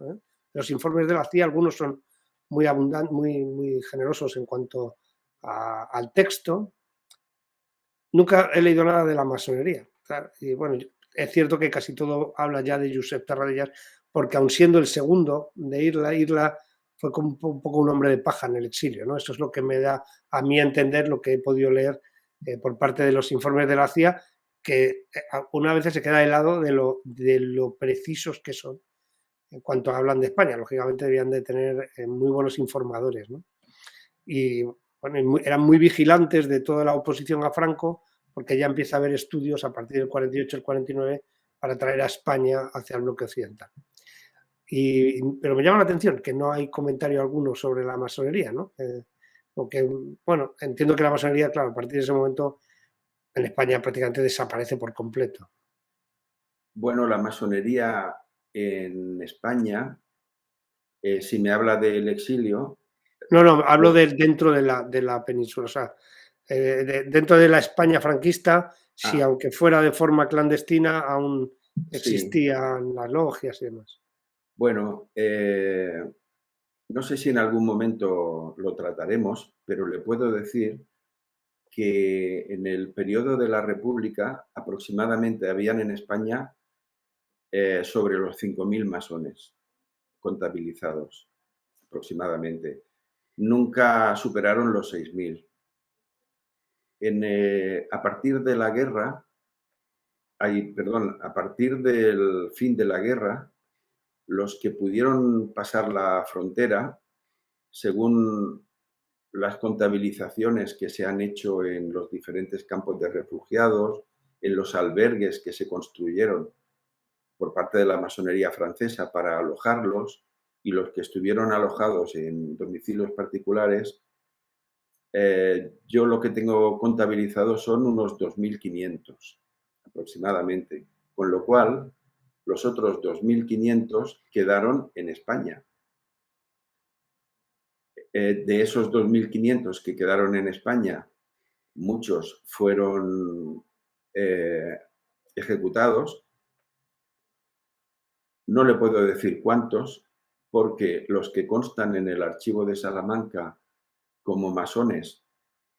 los informes de la CIA, algunos son muy abundantes, muy generosos en cuanto al texto. Nunca he leído nada de la masonería. Y bueno, es cierto que casi todo habla ya de Josep Tarradellas, porque aun siendo el segundo de Irla fue como un poco un hombre de paja en el exilio, ¿no? Eso es lo que me da a mí a entender lo que he podido leer por parte de los informes de la CIA, que una vez se queda helado de lo precisos que son en cuanto hablan de España. Lógicamente debían de tener muy buenos informadores, ¿no? Y bueno, eran muy vigilantes de toda la oposición a Franco, porque ya empieza a haber estudios a partir del 48 y el 49 para traer a España hacia el bloque occidental. Pero me llama la atención que no hay comentario alguno sobre la masonería, ¿no? Porque, bueno, entiendo que la masonería, claro, a partir de ese momento en España prácticamente desaparece por completo. Bueno, la masonería en España, si me habla del exilio, No, hablo pues, dentro de la península, o sea, dentro de la España franquista, si ah, aunque fuera de forma clandestina, aún sí, existían las logias y demás. bueno, no sé si en algún momento lo trataremos, pero le puedo decir que en el periodo de la República aproximadamente habían en España sobre los 5.000 masones contabilizados, aproximadamente. Nunca superaron los 6.000. A partir de la guerra, perdón, a partir del fin de la guerra, los que pudieron pasar la frontera, según las contabilizaciones que se han hecho en los diferentes campos de refugiados, en los albergues que se construyeron por parte de la masonería francesa para alojarlos, y los que estuvieron alojados en domicilios particulares, yo lo que tengo contabilizado son unos 2.500 aproximadamente, con lo cual los otros 2.500 quedaron en España. De esos 2.500 que quedaron en España, muchos fueron ejecutados. No le puedo decir cuántos, porque los que constan en el archivo de Salamanca como masones,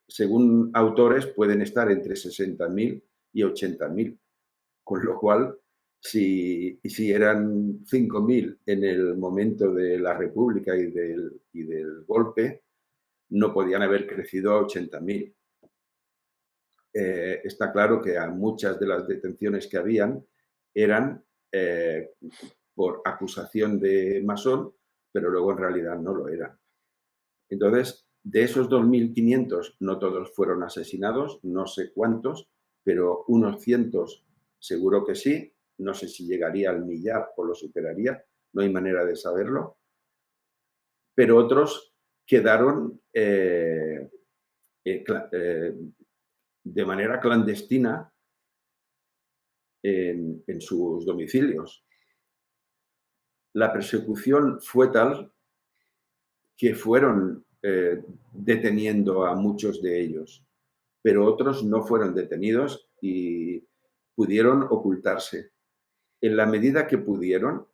según autores, pueden estar entre 60.000 y 80.000. Con lo cual, si eran 5.000 en el momento de la República y del golpe, no podían haber crecido a 80.000. Está claro que a muchas de las detenciones que habían eran por acusación de masón, pero luego en realidad no lo eran. Entonces, de esos 2.500, no todos fueron asesinados, no sé cuántos, pero unos cientos seguro que sí. No sé si llegaría al millar o lo superaría, no hay manera de saberlo. Pero otros quedaron de manera clandestina en sus domicilios. La persecución fue tal que fueron deteniendo a muchos de ellos, pero otros no fueron detenidos y pudieron ocultarse. En la medida que pudieron,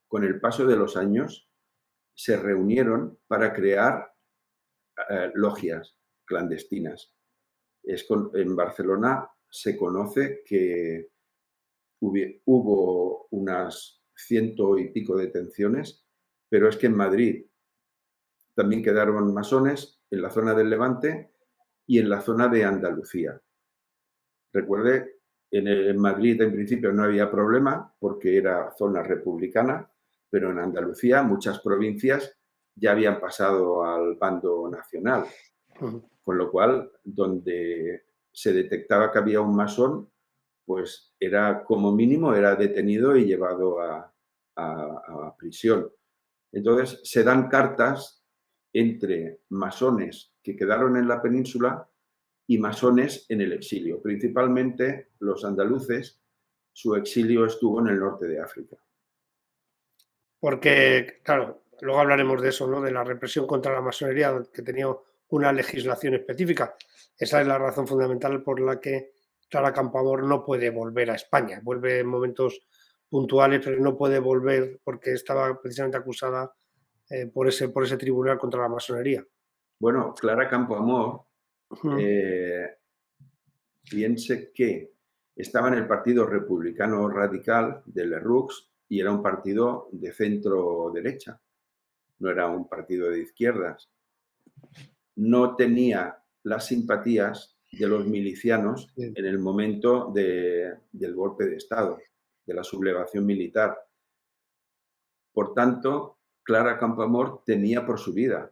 con el paso de los años, se reunieron para crear logias clandestinas. En Barcelona se conoce que hubo unas 100 y pico detenciones, pero es que en Madrid también quedaron masones en la zona del Levante y en la zona de Andalucía. Recuerde, en Madrid en principio no había problema porque era zona republicana, pero en Andalucía muchas provincias ya habían pasado al bando nacional, con lo cual donde se detectaba que había un masón, pues era como mínimo era detenido y llevado a prisión. Entonces se dan cartas entre masones que quedaron en la península y masones en el exilio. Principalmente los andaluces, su exilio estuvo en el norte de África. Porque, claro, luego hablaremos de eso, ¿no? De la represión contra la masonería, que tenía una legislación específica. Esa es la razón fundamental por la que Clara Campoamor no puede volver a España. Vuelve en momentos puntuales, pero no puede volver porque estaba precisamente acusada por ese tribunal contra la masonería. Bueno, Clara Campoamor, piense que Estaba en el Partido Republicano Radical de Lerroux y era un partido de centro-derecha, no era un partido de izquierdas. No tenía las simpatías de los milicianos Sí. en el momento del golpe de Estado, de la sublevación militar. Por tanto, Clara Campoamor temía por su vida.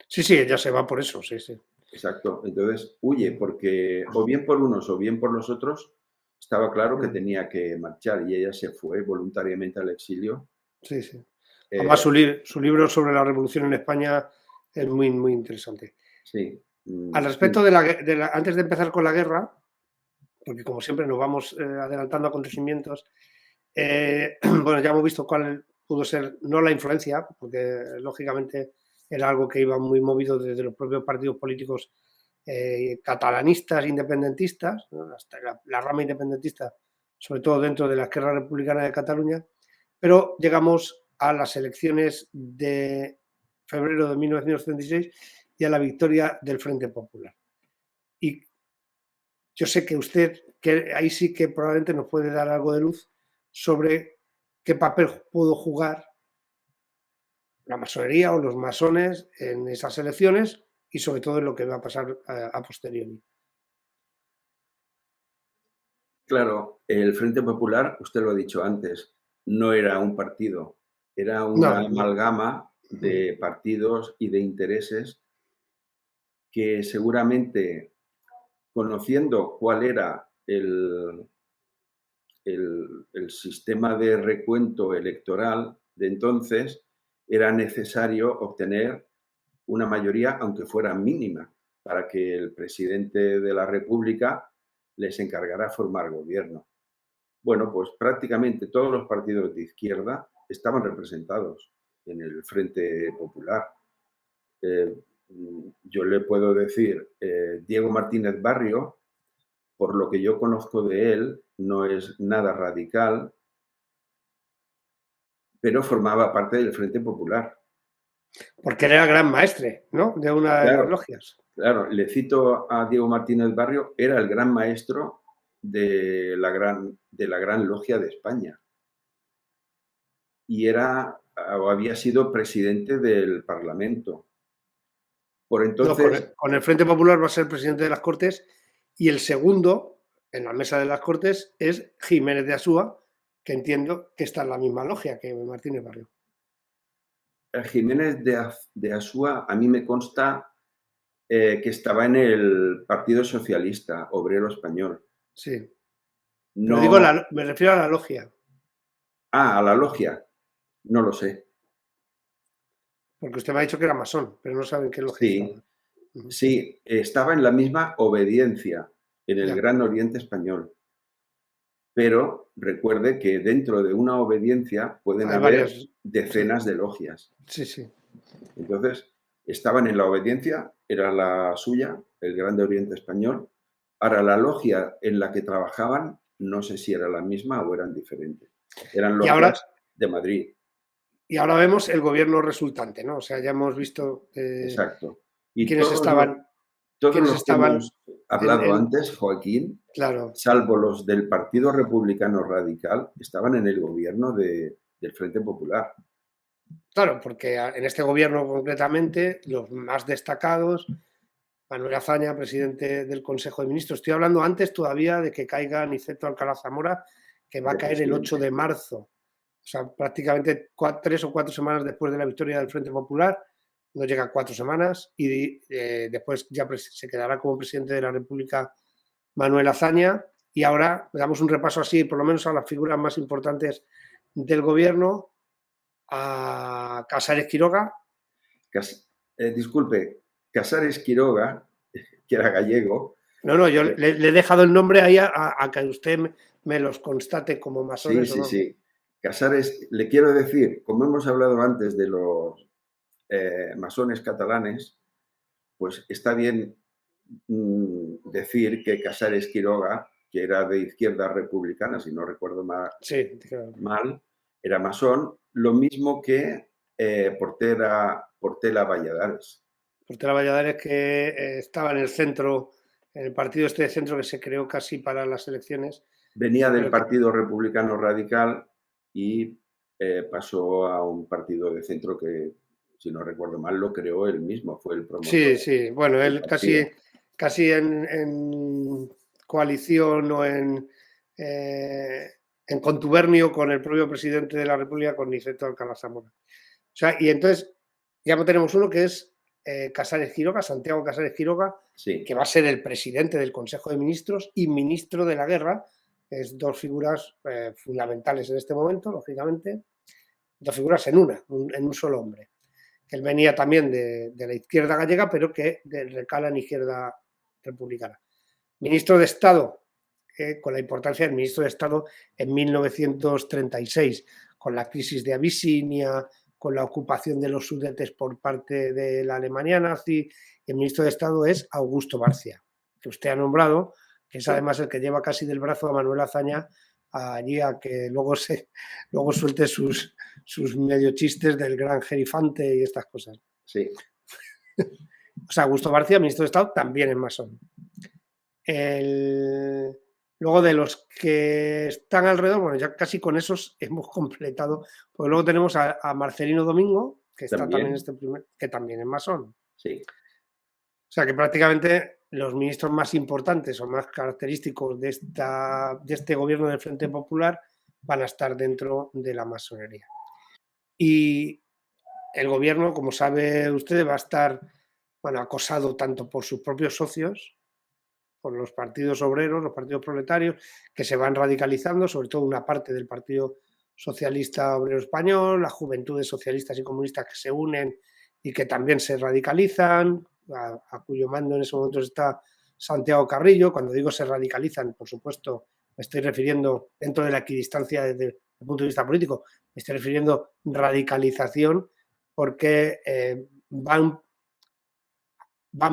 Sí, sí, ella se va por eso, sí, sí. Exacto. Entonces huye porque o bien por unos o bien por los otros estaba claro que tenía que marchar y ella se fue voluntariamente al exilio. Sí, sí. Además, Eh, su libro sobre la revolución en España es muy, muy interesante. sí. Al respecto antes de empezar con la guerra, porque como siempre nos vamos adelantando acontecimientos, bueno, ya hemos visto cuál pudo ser, no la influencia, porque lógicamente era algo que iba muy movido desde los propios partidos políticos catalanistas, independentistas, ¿no? Hasta la rama independentista, sobre todo dentro de la Esquerra Republicana de Cataluña, pero llegamos a las elecciones de febrero de 1976 y a la victoria del Frente Popular. Y yo sé que usted, que ahí sí que probablemente nos puede dar algo de luz sobre qué papel pudo jugar la masonería o los masones en esas elecciones y sobre todo en lo que va a pasar a posteriori. Claro, el Frente Popular, usted lo ha dicho antes, no era un partido, era una No, no. amalgama de partidos y de intereses que seguramente, conociendo cuál era el sistema de recuento electoral de entonces, era necesario obtener una mayoría, aunque fuera mínima, para que el presidente de la República les encargara formar gobierno. Bueno, pues prácticamente todos los partidos de izquierda estaban representados en el Frente Popular. Yo le puedo decir, Diego Martínez Barrio, por lo que yo conozco de él, no es nada radical, pero formaba parte del Frente Popular. Porque era gran maestre, ¿no? De una de las Claro, logias. claro, le cito a Diego Martínez Barrio, era el gran maestro de la gran logia de España. Y o había sido presidente del Parlamento. Por No, entonces, con el Frente Popular va a ser presidente de las Cortes y el segundo en la mesa de las Cortes es Jiménez de Asúa, que entiendo que está en la misma logia que Martínez Barrio. Jiménez de Asúa, a mí me consta que estaba en el Partido Socialista Obrero Español. Sí. Pero digo, No, me refiero a la logia. a la logia, no lo sé. Porque usted me ha dicho que era masón, pero no saben qué logia Sí, estaba. Uh-huh. sí, estaba en la misma obediencia, en el Ya. Gran Oriente Español. Pero recuerde que dentro de una obediencia pueden Hay haber varias. Sí, decenas de logias. sí, sí. Entonces, estaban en la obediencia, era la suya, el Grande Oriente Español. Ahora, la logia en la que trabajaban, no sé si era la misma o eran diferentes. Eran Y ahora, logias de Madrid, y ahora vemos el gobierno resultante, ¿no? O sea, ya hemos visto exacto. Y quiénes estaban, todos quiénes los que estaban hemos hablado en antes, Joaquín, claro, salvo los del Partido Republicano Radical, estaban en el gobierno del Frente Popular. claro, porque en este gobierno concretamente los más destacados, Manuel Azaña, presidente del Consejo de Ministros, estoy hablando antes todavía de que caiga Niceto Alcalá Zamora, que va a De caer el 8 presidente. de marzo, o sea, prácticamente 3 o 4 semanas después de la victoria del Frente Popular, no llega a 4 semanas, y después ya se quedará como presidente de la República Manuel Azaña, y ahora damos un repaso así, por lo menos a las figuras más importantes del gobierno, a Casares Quiroga. Disculpe, Casares Quiroga, que era gallego. No, no, yo le he dejado el nombre ahí a que usted me los constate como Sí, masones o sí, no. sí. Casares, le quiero decir, como hemos hablado antes de los masones catalanes, pues está bien decir que Casares Quiroga, que era de izquierda republicana, si no recuerdo Sí, claro. mal, era masón, lo mismo que Portela Valladares. Portela Valladares, que estaba en el centro en el partido este de centro que se creó casi para las elecciones. Venía del Partido Republicano Radical y pasó a un partido de centro que, si no recuerdo mal, lo creó él mismo, fue el promotor. Sí, sí, bueno, él casi en coalición o en contubernio con el propio presidente de la República, con Niceto Alcalá Zamora. O sea, y entonces ya tenemos uno que es Casares Quiroga, Santiago Casares Quiroga, Sí. que va a ser el presidente del Consejo de Ministros y ministro de la Guerra. Es dos figuras fundamentales en este momento, lógicamente, dos figuras en un solo hombre. Él venía también de la izquierda gallega, pero que recala en izquierda republicana. Ministro de Estado, con la importancia del ministro de Estado en 1936, con la crisis de Abisinia, con la ocupación de los Sudetes por parte de la Alemania nazi. El ministro de Estado es Augusto Barcia, que usted ha nombrado, que es además el que lleva casi del brazo a Manuel Azaña allí a que luego suelte sus medio chistes del gran jerifante y estas cosas. Sí. O sea, Augusto Barcia, ministro de Estado, también es masón. Luego de los que están alrededor, bueno, ya casi con esos hemos completado, porque luego tenemos a Marcelino Domingo, que está también en este primer, que también es masón. Sí. O sea que prácticamente los ministros más importantes o más característicos de este gobierno del Frente Popular van a estar dentro de la masonería. Y el gobierno, como sabe usted, va a estar acosado tanto por sus propios socios, por los partidos obreros, los partidos proletarios, que se van radicalizando, sobre todo una parte del Partido Socialista Obrero Español, las juventudes socialistas y comunistas que se unen y que también se radicalizan, a cuyo mando en ese momento está Santiago Carrillo. Cuando digo se radicalizan, por supuesto, me estoy refiriendo, dentro de la equidistancia desde el punto de vista político, me estoy refiriendo radicalización porque van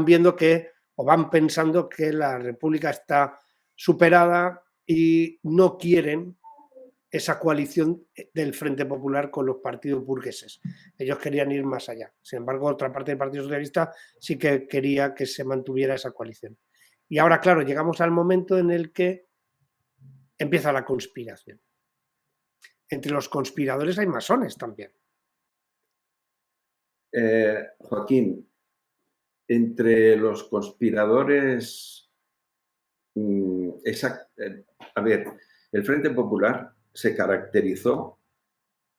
viendo que, o van pensando que la República está superada y no quieren esa coalición del Frente Popular con los partidos burgueses. Ellos querían ir más allá. Sin embargo, otra parte del Partido Socialista sí que quería que se mantuviera esa coalición. Y ahora, claro, llegamos al momento en el que empieza la conspiración. Entre los conspiradores hay masones también. Joaquín, entre los conspiradores, a ver, el Frente Popular se caracterizó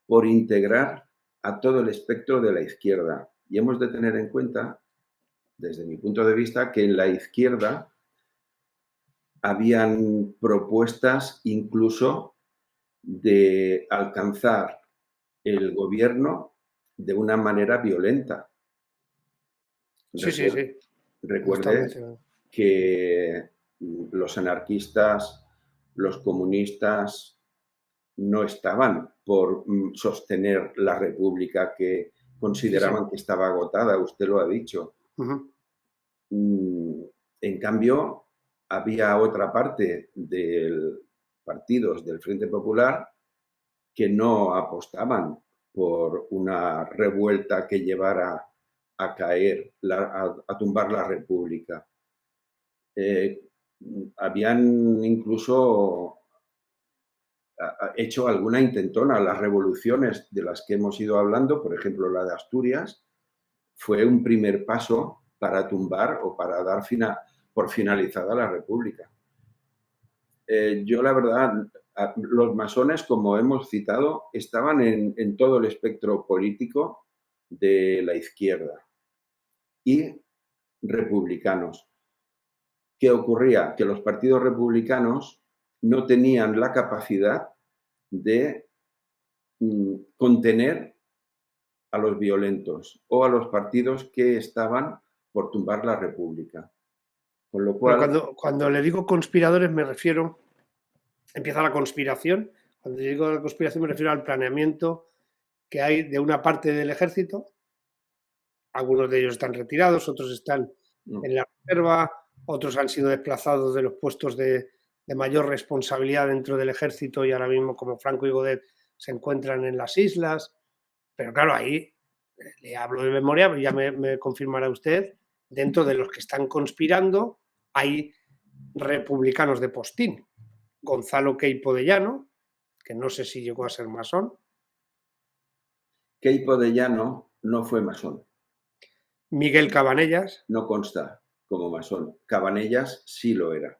por integrar a todo el espectro de la izquierda. Y hemos de tener en cuenta, desde mi punto de vista, que en la izquierda habían propuestas incluso de alcanzar el gobierno de una manera violenta. Sí. Recuerde que los anarquistas, los comunistas no estaban por sostener la república que consideraban que estaba agotada, usted lo ha dicho. En cambio, había otra parte de partidos del Frente Popular que no apostaban por una revuelta que llevara a caer, a tumbar la república. Habían incluso hecho alguna intentona. Las revoluciones de las que hemos ido hablando, por ejemplo la de Asturias, fue un primer paso para tumbar o para dar por finalizada la república. Yo la verdad, los masones, como hemos citado, estaban en todo el espectro político de la izquierda y republicanos. ¿Qué ocurría? Que los partidos republicanos no tenían la capacidad de contener a los violentos o a los partidos que estaban por tumbar la república. Con lo cual, cuando le digo conspiradores me refiero, empieza la conspiración. Cuando digo la conspiración me refiero al planeamiento que hay de una parte del ejército. Algunos de ellos están retirados, otros están en la reserva, otros han sido desplazados de los puestos de mayor responsabilidad dentro del ejército y ahora mismo, como Franco y Godet, se encuentran en las islas. Pero claro, ahí le hablo de memoria, ya me confirmará usted, dentro de los que están conspirando hay republicanos de postín. Gonzalo Queipo de Llano, que no sé si llegó a ser masón. Queipo de Llano no fue masón. Miguel Cabanellas. No consta como masón. Cabanellas sí lo era.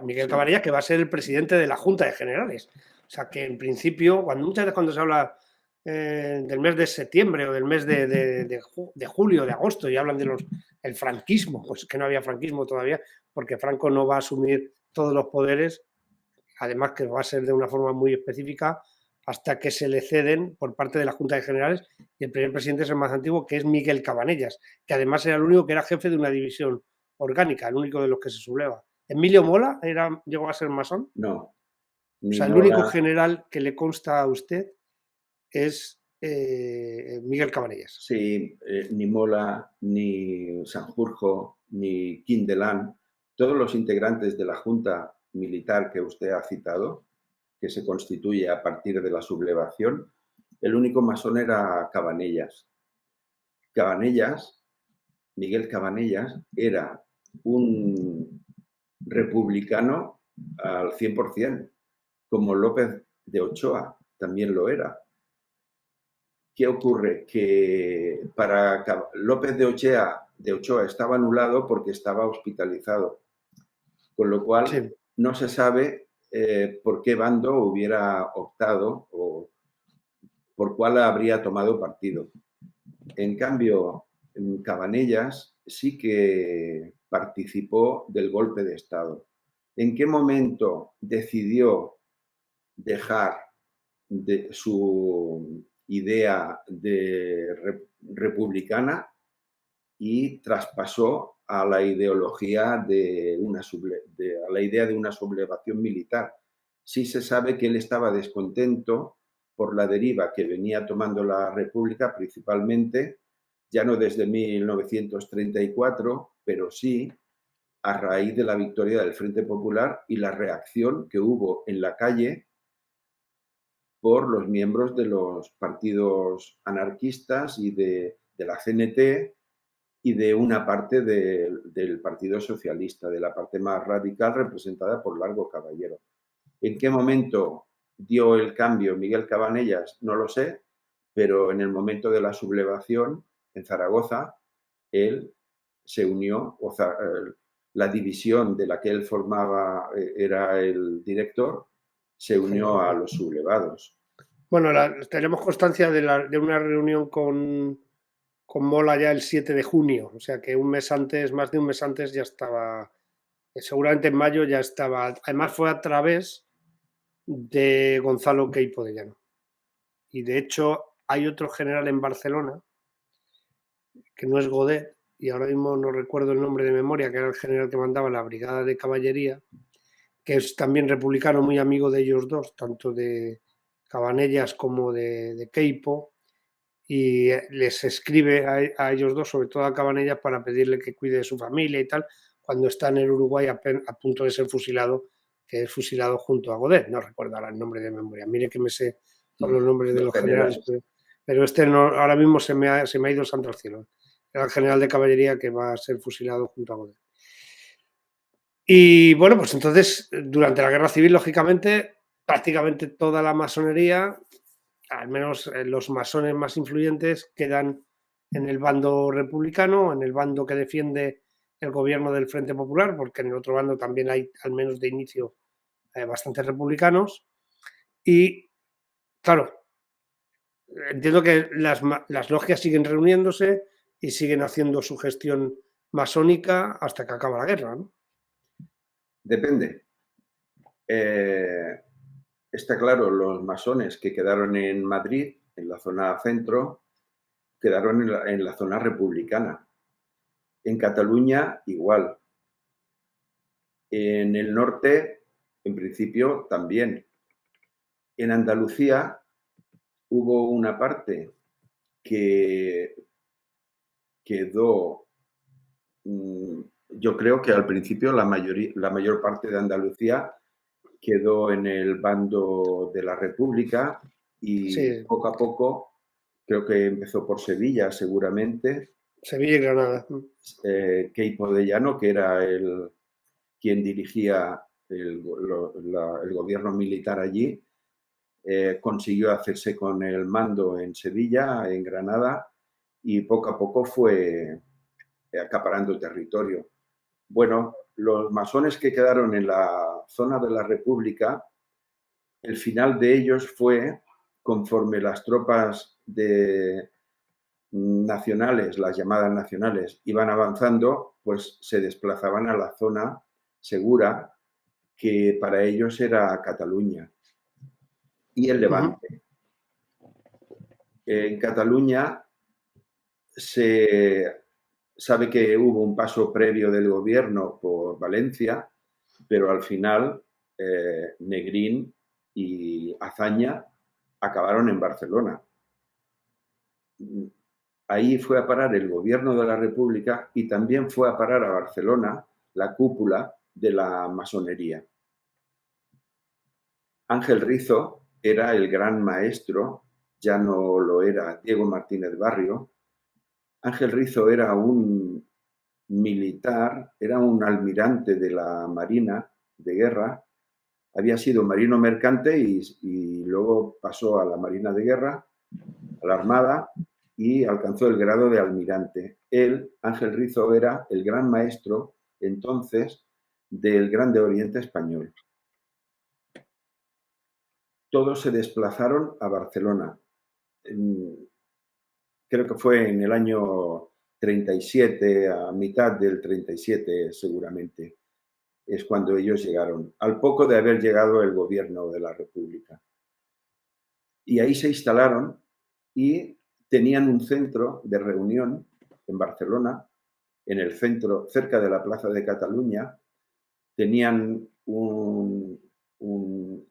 Miguel Cabanellas, que va a ser el presidente de la Junta de Generales. O sea, que en principio, muchas veces cuando se habla del mes de septiembre o del mes de julio, de agosto, y hablan del franquismo, pues que no había franquismo todavía, porque Franco no va a asumir todos los poderes, además que va a ser de una forma muy específica, hasta que se le ceden por parte de la Junta de Generales, y el primer presidente es el más antiguo, que es Miguel Cabanellas, que además era el único que era jefe de una división orgánica, el único de los que se subleva. ¿Emilio Mola llegó a ser masón? No. O sea, el único general que le consta a usted es Miguel Cabanellas. Sí, ni Mola, ni Sanjurjo, ni Quindelán, todos los integrantes de la Junta Militar que usted ha citado, que se constituye a partir de la sublevación, el único masón era Cabanellas. Miguel Cabanellas, era un republicano al 100%, como López de Ochoa también lo era. ¿Qué ocurre? Que para López de Ochoa estaba anulado porque estaba hospitalizado, con lo cual sí, no se sabe por qué bando hubiera optado o por cuál habría tomado partido. En cambio, Cabanellas sí que participó del golpe de Estado. ¿En qué momento decidió dejar de su idea republicana y traspasó a la ideología a la idea de una sublevación militar? Sí se sabe que él estaba descontento por la deriva que venía tomando la República, principalmente, ya no desde 1934, pero sí a raíz de la victoria del Frente Popular y la reacción que hubo en la calle por los miembros de los partidos anarquistas y de la CNT y de una parte del Partido Socialista, de la parte más radical representada por Largo Caballero. ¿En qué momento dio el cambio Miguel Cabanellas? No lo sé, pero en el momento de la sublevación en Zaragoza, él se unió, la división de la que él formaba, era el director, se unió a los sublevados. Bueno, tenemos constancia de una reunión con Mola ya el 7 de junio, o sea que más de un mes antes ya estaba, seguramente en mayo ya estaba, además fue a través de Gonzalo Queipo de Llano. Y de hecho hay otro general en Barcelona, que no es Godet, y ahora mismo no recuerdo el nombre de memoria, que era el general que mandaba la brigada de caballería, que es también republicano, muy amigo de ellos dos, tanto de Cabanellas como de Queipo, y les escribe a ellos dos, sobre todo a Cabanellas, para pedirle que cuide de su familia y tal, cuando está en el Uruguay a punto de ser fusilado, que es fusilado junto a Godet. No recuerdo ahora el nombre de memoria. Mire que me sé todos los nombres de los generales, pero este no, ahora mismo se me ha ido el santo al cielo. Era el general de caballería que va a ser fusilado junto a Godet. Y bueno, pues entonces, durante la Guerra Civil, lógicamente, prácticamente toda la masonería, al menos los masones más influyentes, quedan en el bando republicano, en el bando que defiende el gobierno del Frente Popular, porque en el otro bando también hay, al menos de inicio, bastantes republicanos. Y, claro, entiendo que las logias siguen reuniéndose y siguen haciendo su gestión masónica hasta que acaba la guerra, ¿no? Depende. Está claro, los masones que quedaron en Madrid, en la zona centro, quedaron en la zona republicana. En Cataluña, igual. En el norte, en principio, también. En Andalucía hubo una parte que quedó, yo creo que al principio la mayor parte de Andalucía quedó en el bando de la República y sí, poco a poco, creo que empezó por Sevilla seguramente. Sevilla y Granada. Queipo de Llano, que era el quien dirigía el gobierno militar allí, consiguió hacerse con el mando en Sevilla, en Granada, y poco a poco fue acaparando el territorio. Bueno, los masones que quedaron en la zona de la República, el final de ellos fue, conforme las tropas nacionales, las llamadas nacionales, iban avanzando, pues se desplazaban a la zona segura, que para ellos era Cataluña y el Levante. En Cataluña se sabe que hubo un paso previo del gobierno por Valencia, pero al final Negrín y Azaña acabaron en Barcelona. Ahí fue a parar el gobierno de la República y también fue a parar a Barcelona la cúpula de la masonería. Ángel Rizo era el gran maestro, ya no lo era Diego Martínez Barrio. Ángel Rizo era un militar, era un almirante de la Marina de Guerra, había sido marino mercante y luego pasó a la Marina de Guerra, a la Armada, y alcanzó el grado de almirante. Él, Ángel Rizo, era el gran maestro entonces del Grande Oriente español. Todos se desplazaron a Barcelona. Creo que fue en el año 37, a mitad del 37 seguramente, es cuando ellos llegaron, al poco de haber llegado el gobierno de la República. Y ahí se instalaron y tenían un centro de reunión en Barcelona, en el centro, cerca de la Plaza de Cataluña. Tenían un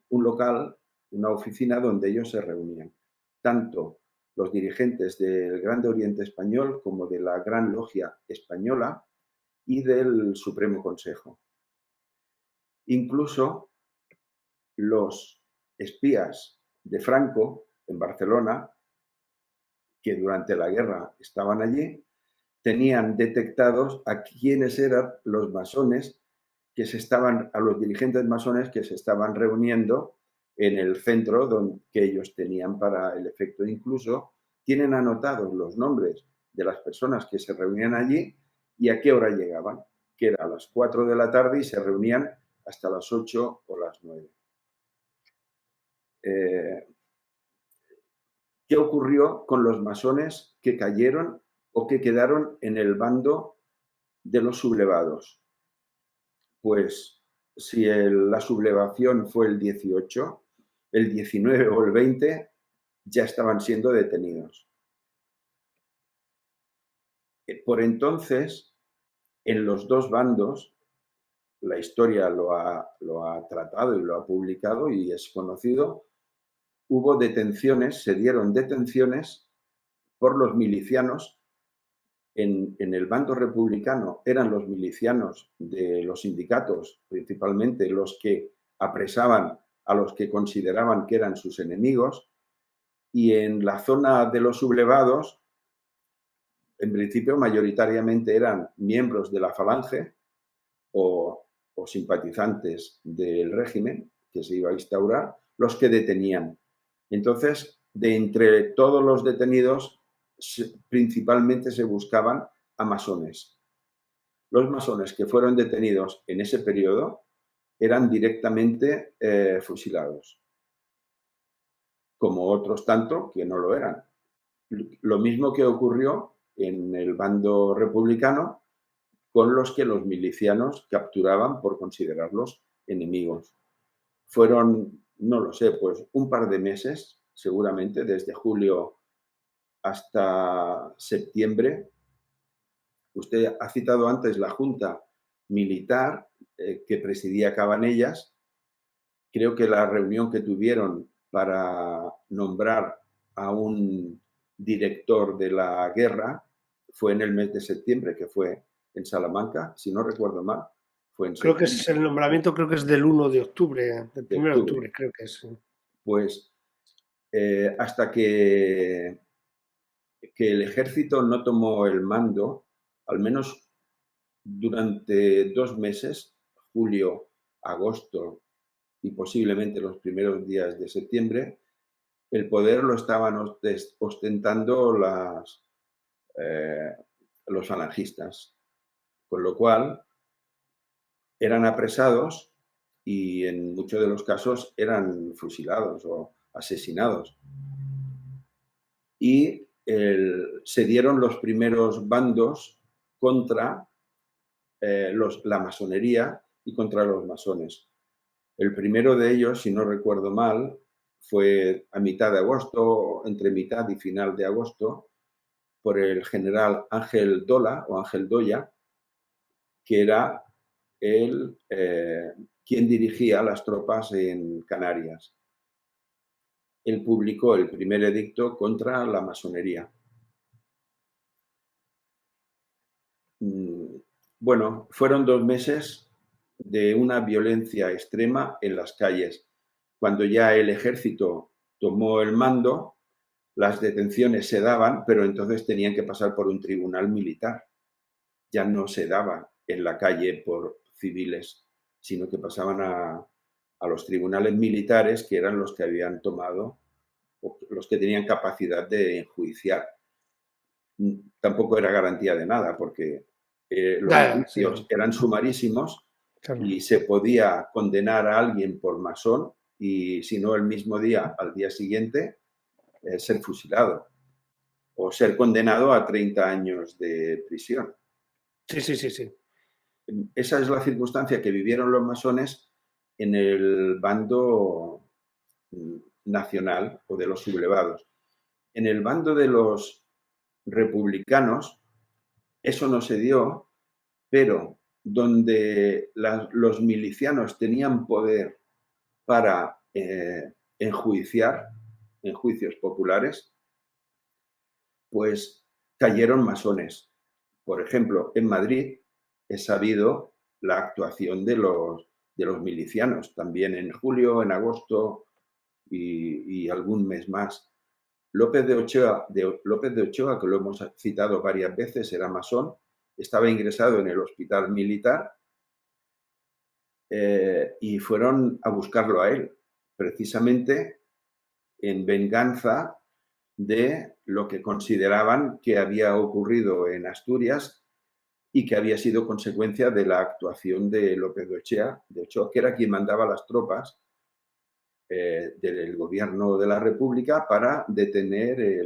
local, una oficina donde ellos se reunían, tanto los dirigentes del Grande Oriente Español como de la Gran Logia Española y del Supremo Consejo. Incluso los espías de Franco en Barcelona, que durante la guerra estaban allí, tenían detectados a quiénes eran los masones a los dirigentes masones que se estaban reuniendo en el centro que ellos tenían para el efecto. Incluso tienen anotados los nombres de las personas que se reunían allí y a qué hora llegaban, que era a las 4 de la tarde y se reunían hasta las 8 o las 9. ¿Qué ocurrió con los masones que cayeron o que quedaron en el bando de los sublevados? Pues si la sublevación fue el 18, el 19 o el 20 ya estaban siendo detenidos. Por entonces, en los dos bandos, la historia lo ha tratado y lo ha publicado y es conocido, hubo detenciones, se dieron detenciones por los milicianos. En el bando republicano eran los milicianos de los sindicatos, principalmente los que apresaban a los que consideraban que eran sus enemigos, y en la zona de los sublevados, en principio mayoritariamente eran miembros de la Falange o simpatizantes del régimen que se iba a instaurar, los que detenían. Entonces, de entre todos los detenidos, principalmente se buscaban a masones. Los masones que fueron detenidos en ese periodo eran directamente fusilados, como otros tanto que no lo eran. Lo mismo que ocurrió en el bando republicano con los que los milicianos capturaban por considerarlos enemigos. Fueron, no lo sé, pues un par de meses, seguramente, desde julio hasta septiembre. Usted ha citado antes la Junta Militar que presidía Cabanellas. Creo que la reunión que tuvieron para nombrar a un director de la guerra fue en el mes de septiembre, que fue en Salamanca, si no recuerdo mal. Fue en creo que es el nombramiento, creo que es del 1 de octubre, del 1 de octubre, creo que es. Pues hasta que el ejército no tomó el mando, al menos durante 2 meses, julio, agosto y posiblemente los primeros días de septiembre, el poder lo estaban ostentando los falangistas, con lo cual eran apresados y en muchos de los casos eran fusilados o asesinados. Y se dieron los primeros bandos contra la masonería y contra los masones. El primero de ellos, si no recuerdo mal, fue a mitad de agosto, entre mitad y final de agosto, por el general Ángel Dola o Ángel Doya, que era quien dirigía las tropas en Canarias. Él publicó el primer edicto contra la masonería. Bueno, fueron 2 meses de una violencia extrema en las calles. Cuando ya el ejército tomó el mando, las detenciones se daban, pero entonces tenían que pasar por un tribunal militar. Ya no se daba en la calle por civiles, sino que pasaban a los tribunales militares, que eran los que habían tomado, o los que tenían capacidad de enjuiciar. Tampoco era garantía de nada, porque los juicios eran sumarísimos, claro, y se podía condenar a alguien por masón y, si no el mismo día, al día siguiente, ser fusilado o ser condenado a 30 años de prisión. Sí. Esa es la circunstancia que vivieron los masones en el bando nacional o de los sublevados. En el bando de los republicanos eso no se dio, pero donde los milicianos tenían poder para enjuiciar en juicios populares, pues cayeron masones. Por ejemplo, en Madrid es sabido la actuación de los milicianos, también en julio, en agosto y algún mes más. López de Ochoa, que lo hemos citado varias veces, era masón, estaba ingresado en el hospital militar y fueron a buscarlo a él, precisamente en venganza de lo que consideraban que había ocurrido en Asturias y que había sido consecuencia de la actuación de López de Ochoa, que era quien mandaba las tropas del gobierno de la República para detener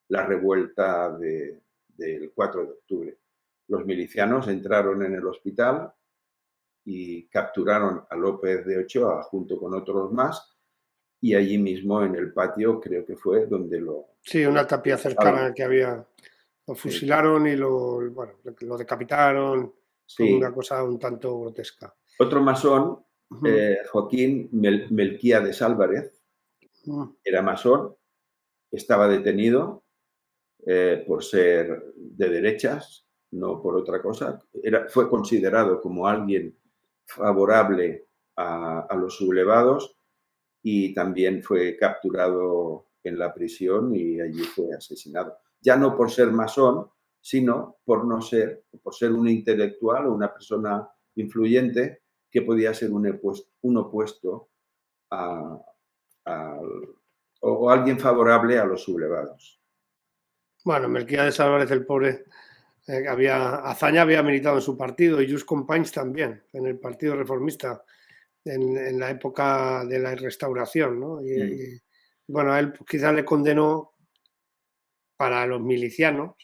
la revuelta del 4 de octubre. Los milicianos entraron en el hospital y capturaron a López de Ochoa junto con otros más, y allí mismo en el patio creo que fue donde lo... Sí, una tapia cercana que había. Lo fusilaron y lo decapitaron. Fue una cosa un tanto grotesca. Otro masón, Joaquín Melquíades Álvarez, era masón, estaba detenido por ser de derechas, no por otra cosa. Fue considerado como alguien favorable a los sublevados y también fue capturado en la prisión y allí fue asesinado. Ya no por ser masón, sino por ser un intelectual o una persona influyente que podía ser un opuesto o alguien favorable a los sublevados. Bueno, Melquíades Álvarez, el pobre, Azaña había militado en su partido y Just Companys también, en el Partido Reformista, en la época de la Restauración, ¿no? Y bueno, a él quizás le condenó para los milicianos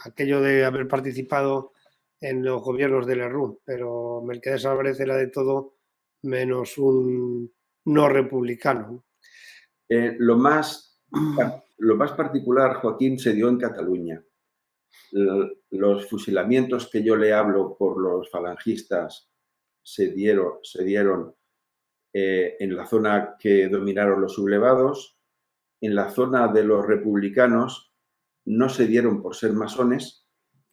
aquello de haber participado en los gobiernos de Lerroux, pero Melquíades Álvarez era de todo menos un no republicano. Lo más particular, Joaquín, se dio en Cataluña. Los fusilamientos que yo le hablo por los falangistas se dieron en la zona que dominaron los sublevados. En la zona de los republicanos no se dieron por ser masones,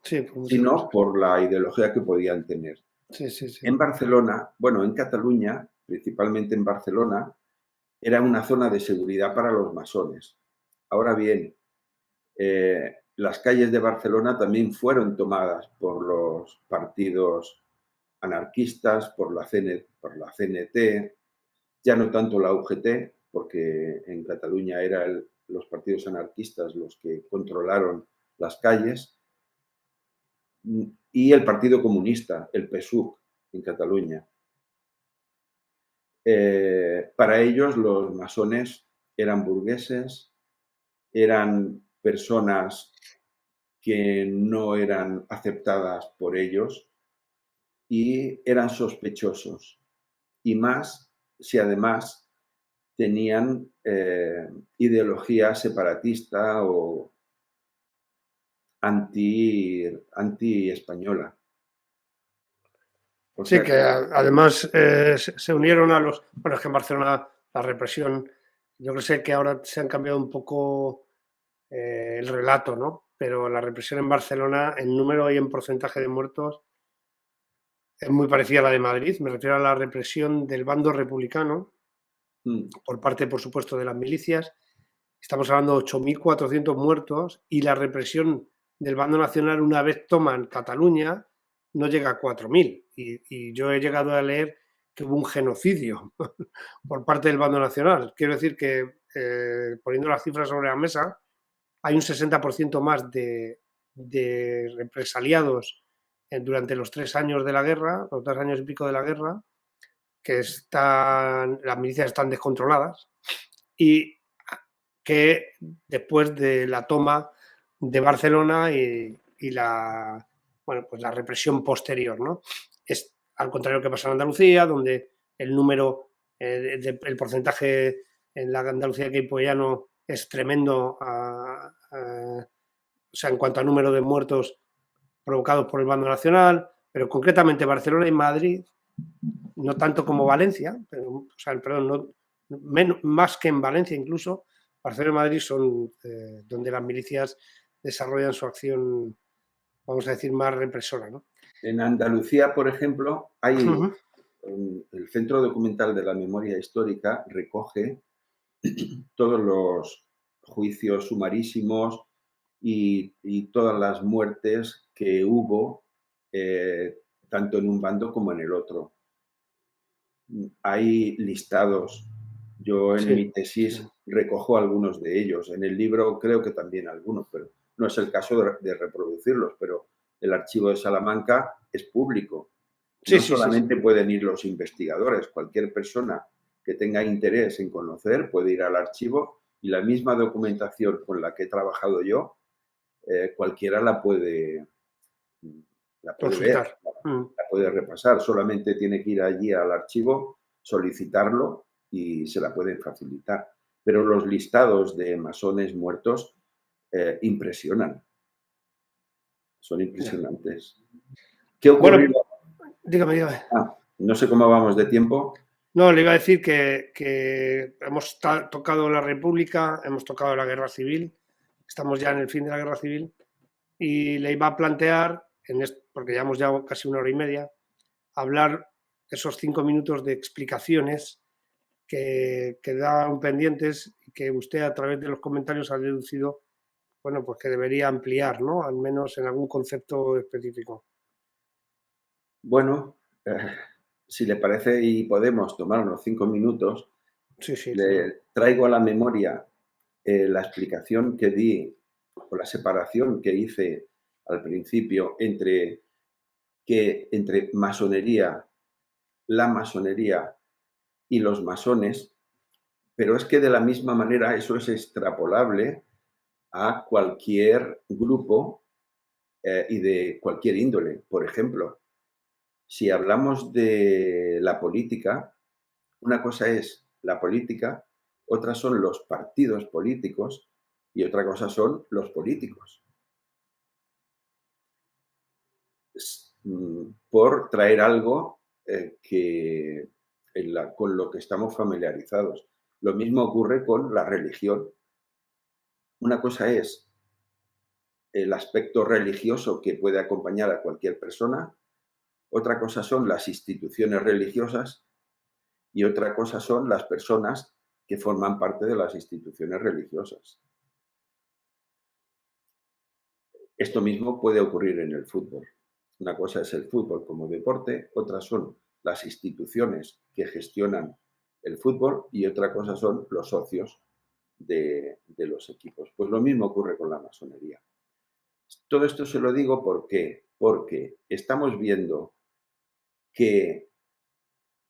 sino por la ideología que podían tener. Sí. En Barcelona, en Cataluña, principalmente en Barcelona, era una zona de seguridad para los masones. Ahora bien, las calles de Barcelona también fueron tomadas por los partidos anarquistas, por la CNT, ya no tanto la UGT, porque en Cataluña eran los partidos anarquistas los que controlaron las calles, y el Partido Comunista, el PSUC, en Cataluña. Para ellos los masones eran burgueses, eran personas que no eran aceptadas por ellos y eran sospechosos. Y más si además tenían ideología separatista o anti-española. O Sí, sea que además se unieron a los... Bueno, es que en Barcelona la represión, yo creo que ahora se han cambiado un poco el relato, ¿no? Pero la represión en Barcelona, en número y en porcentaje de muertos, es muy parecida a la de Madrid. Me refiero a la represión del bando republicano, por parte, por supuesto, de las milicias. Estamos hablando de 8.400 muertos y la represión del bando nacional, una vez toman Cataluña, no llega a 4.000. Y yo he llegado a leer que hubo un genocidio por parte del bando nacional. Quiero decir que, poniendo las cifras sobre la mesa, hay un 60% más de represaliados durante los 3 años de la guerra, los 3 años y pico de la guerra, que las milicias están descontroladas, y que después de la toma de Barcelona y la, bueno, pues la represión posterior, ¿no? Es al contrario que pasa en Andalucía, donde el número, el porcentaje en la Andalucía guipuzcoana es tremendo, o sea, en cuanto a número de muertos provocados por el bando nacional, pero concretamente Barcelona y Madrid, no tanto como Valencia, pero, o sea, perdón, más que en Valencia incluso, Barcelona y Madrid son donde las milicias desarrollan su acción, vamos a decir, más represora, ¿no? En Andalucía, por ejemplo, hay el Centro Documental de la Memoria Histórica recoge todos los juicios sumarísimos y todas las muertes que hubo, tanto en un bando como en el otro. Hay listados. Yo en mi tesis recojo algunos de ellos. En el libro creo que también algunos, pero no es el caso de reproducirlos, pero el archivo de Salamanca es público. No solamente pueden ir los investigadores, cualquier persona que tenga interés en conocer puede ir al archivo y la misma documentación con la que he trabajado yo, cualquiera la puede ver, la puede repasar. Solamente tiene que ir allí al archivo, solicitarlo y se la pueden facilitar. Pero los listados de masones muertos impresionan. Son impresionantes. ¿Qué ocurrió? Bueno, dígame. No sé cómo vamos de tiempo. No, le iba a decir que hemos tocado la República, hemos tocado la Guerra Civil, estamos ya en el fin de la Guerra Civil, y le iba a plantear, porque llevamos ya casi 1 hora y media, hablar esos 5 minutos de explicaciones que quedaban pendientes y que usted a través de los comentarios ha deducido, bueno, pues que debería ampliar, ¿no? Al menos en algún concepto específico. Bueno, si le parece y podemos tomar unos 5 minutos, le traigo a la memoria la explicación que di o la separación que hice al principio entre masonería, la masonería y los masones, pero es que de la misma manera eso es extrapolable a cualquier grupo y de cualquier índole. Por ejemplo, si hablamos de la política, una cosa es la política, otra son los partidos políticos y otra cosa son los políticos. Por traer algo con lo que estamos familiarizados. Lo mismo ocurre con la religión. Una cosa es el aspecto religioso que puede acompañar a cualquier persona, otra cosa son las instituciones religiosas y otra cosa son las personas que forman parte de las instituciones religiosas. Esto mismo puede ocurrir en el fútbol. Una cosa es el fútbol como deporte, otras son las instituciones que gestionan el fútbol y otra cosa son los socios de los equipos. Pues lo mismo ocurre con la masonería. Todo esto se lo digo porque estamos viendo que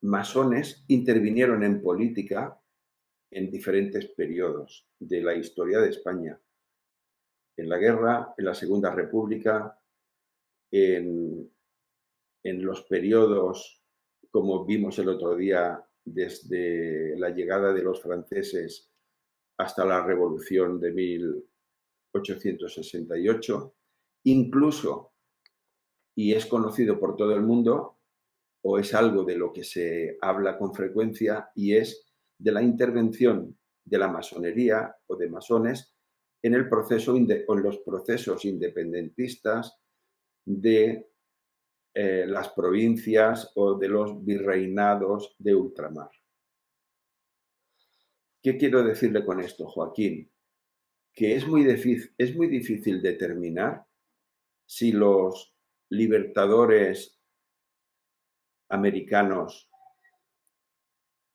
masones intervinieron en política en diferentes periodos de la historia de España. En la guerra, en la Segunda República, en los periodos, como vimos el otro día, desde la llegada de los franceses hasta la Revolución de 1868, incluso, y es conocido por todo el mundo, o es algo de lo que se habla con frecuencia, y es de la intervención de la masonería o de masones en el proceso, en los procesos independentistas de las provincias o de los virreinados de ultramar. ¿Qué quiero decirle con esto, Joaquín? Que es muy difícil determinar si los libertadores americanos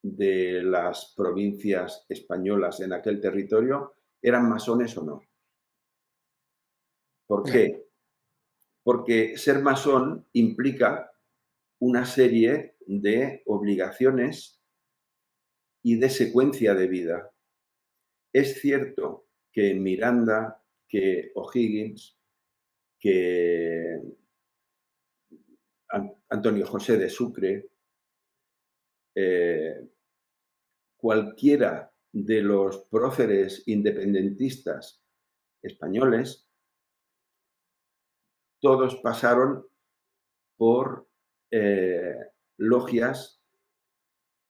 de las provincias españolas en aquel territorio eran masones o no. ¿Por qué? Porque ser masón implica una serie de obligaciones y de secuencia de vida. Es cierto que Miranda, que O'Higgins, que Antonio José de Sucre, cualquiera de los próceres independentistas españoles, todos pasaron por logias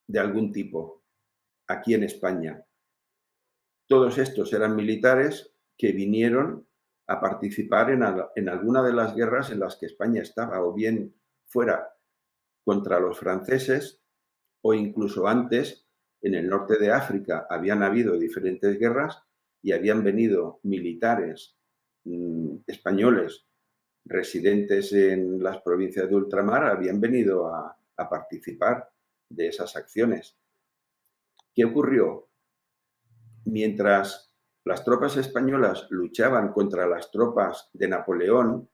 de algún tipo aquí en España. Todos estos eran militares que vinieron a participar en alguna de las guerras en las que España estaba, o bien fuera contra los franceses, o incluso antes, en el norte de África, habían habido diferentes guerras y habían venido militares españoles residentes en las provincias de ultramar, habían venido a participar de esas acciones. ¿Qué ocurrió? Mientras las tropas españolas luchaban contra las tropas de Napoleón,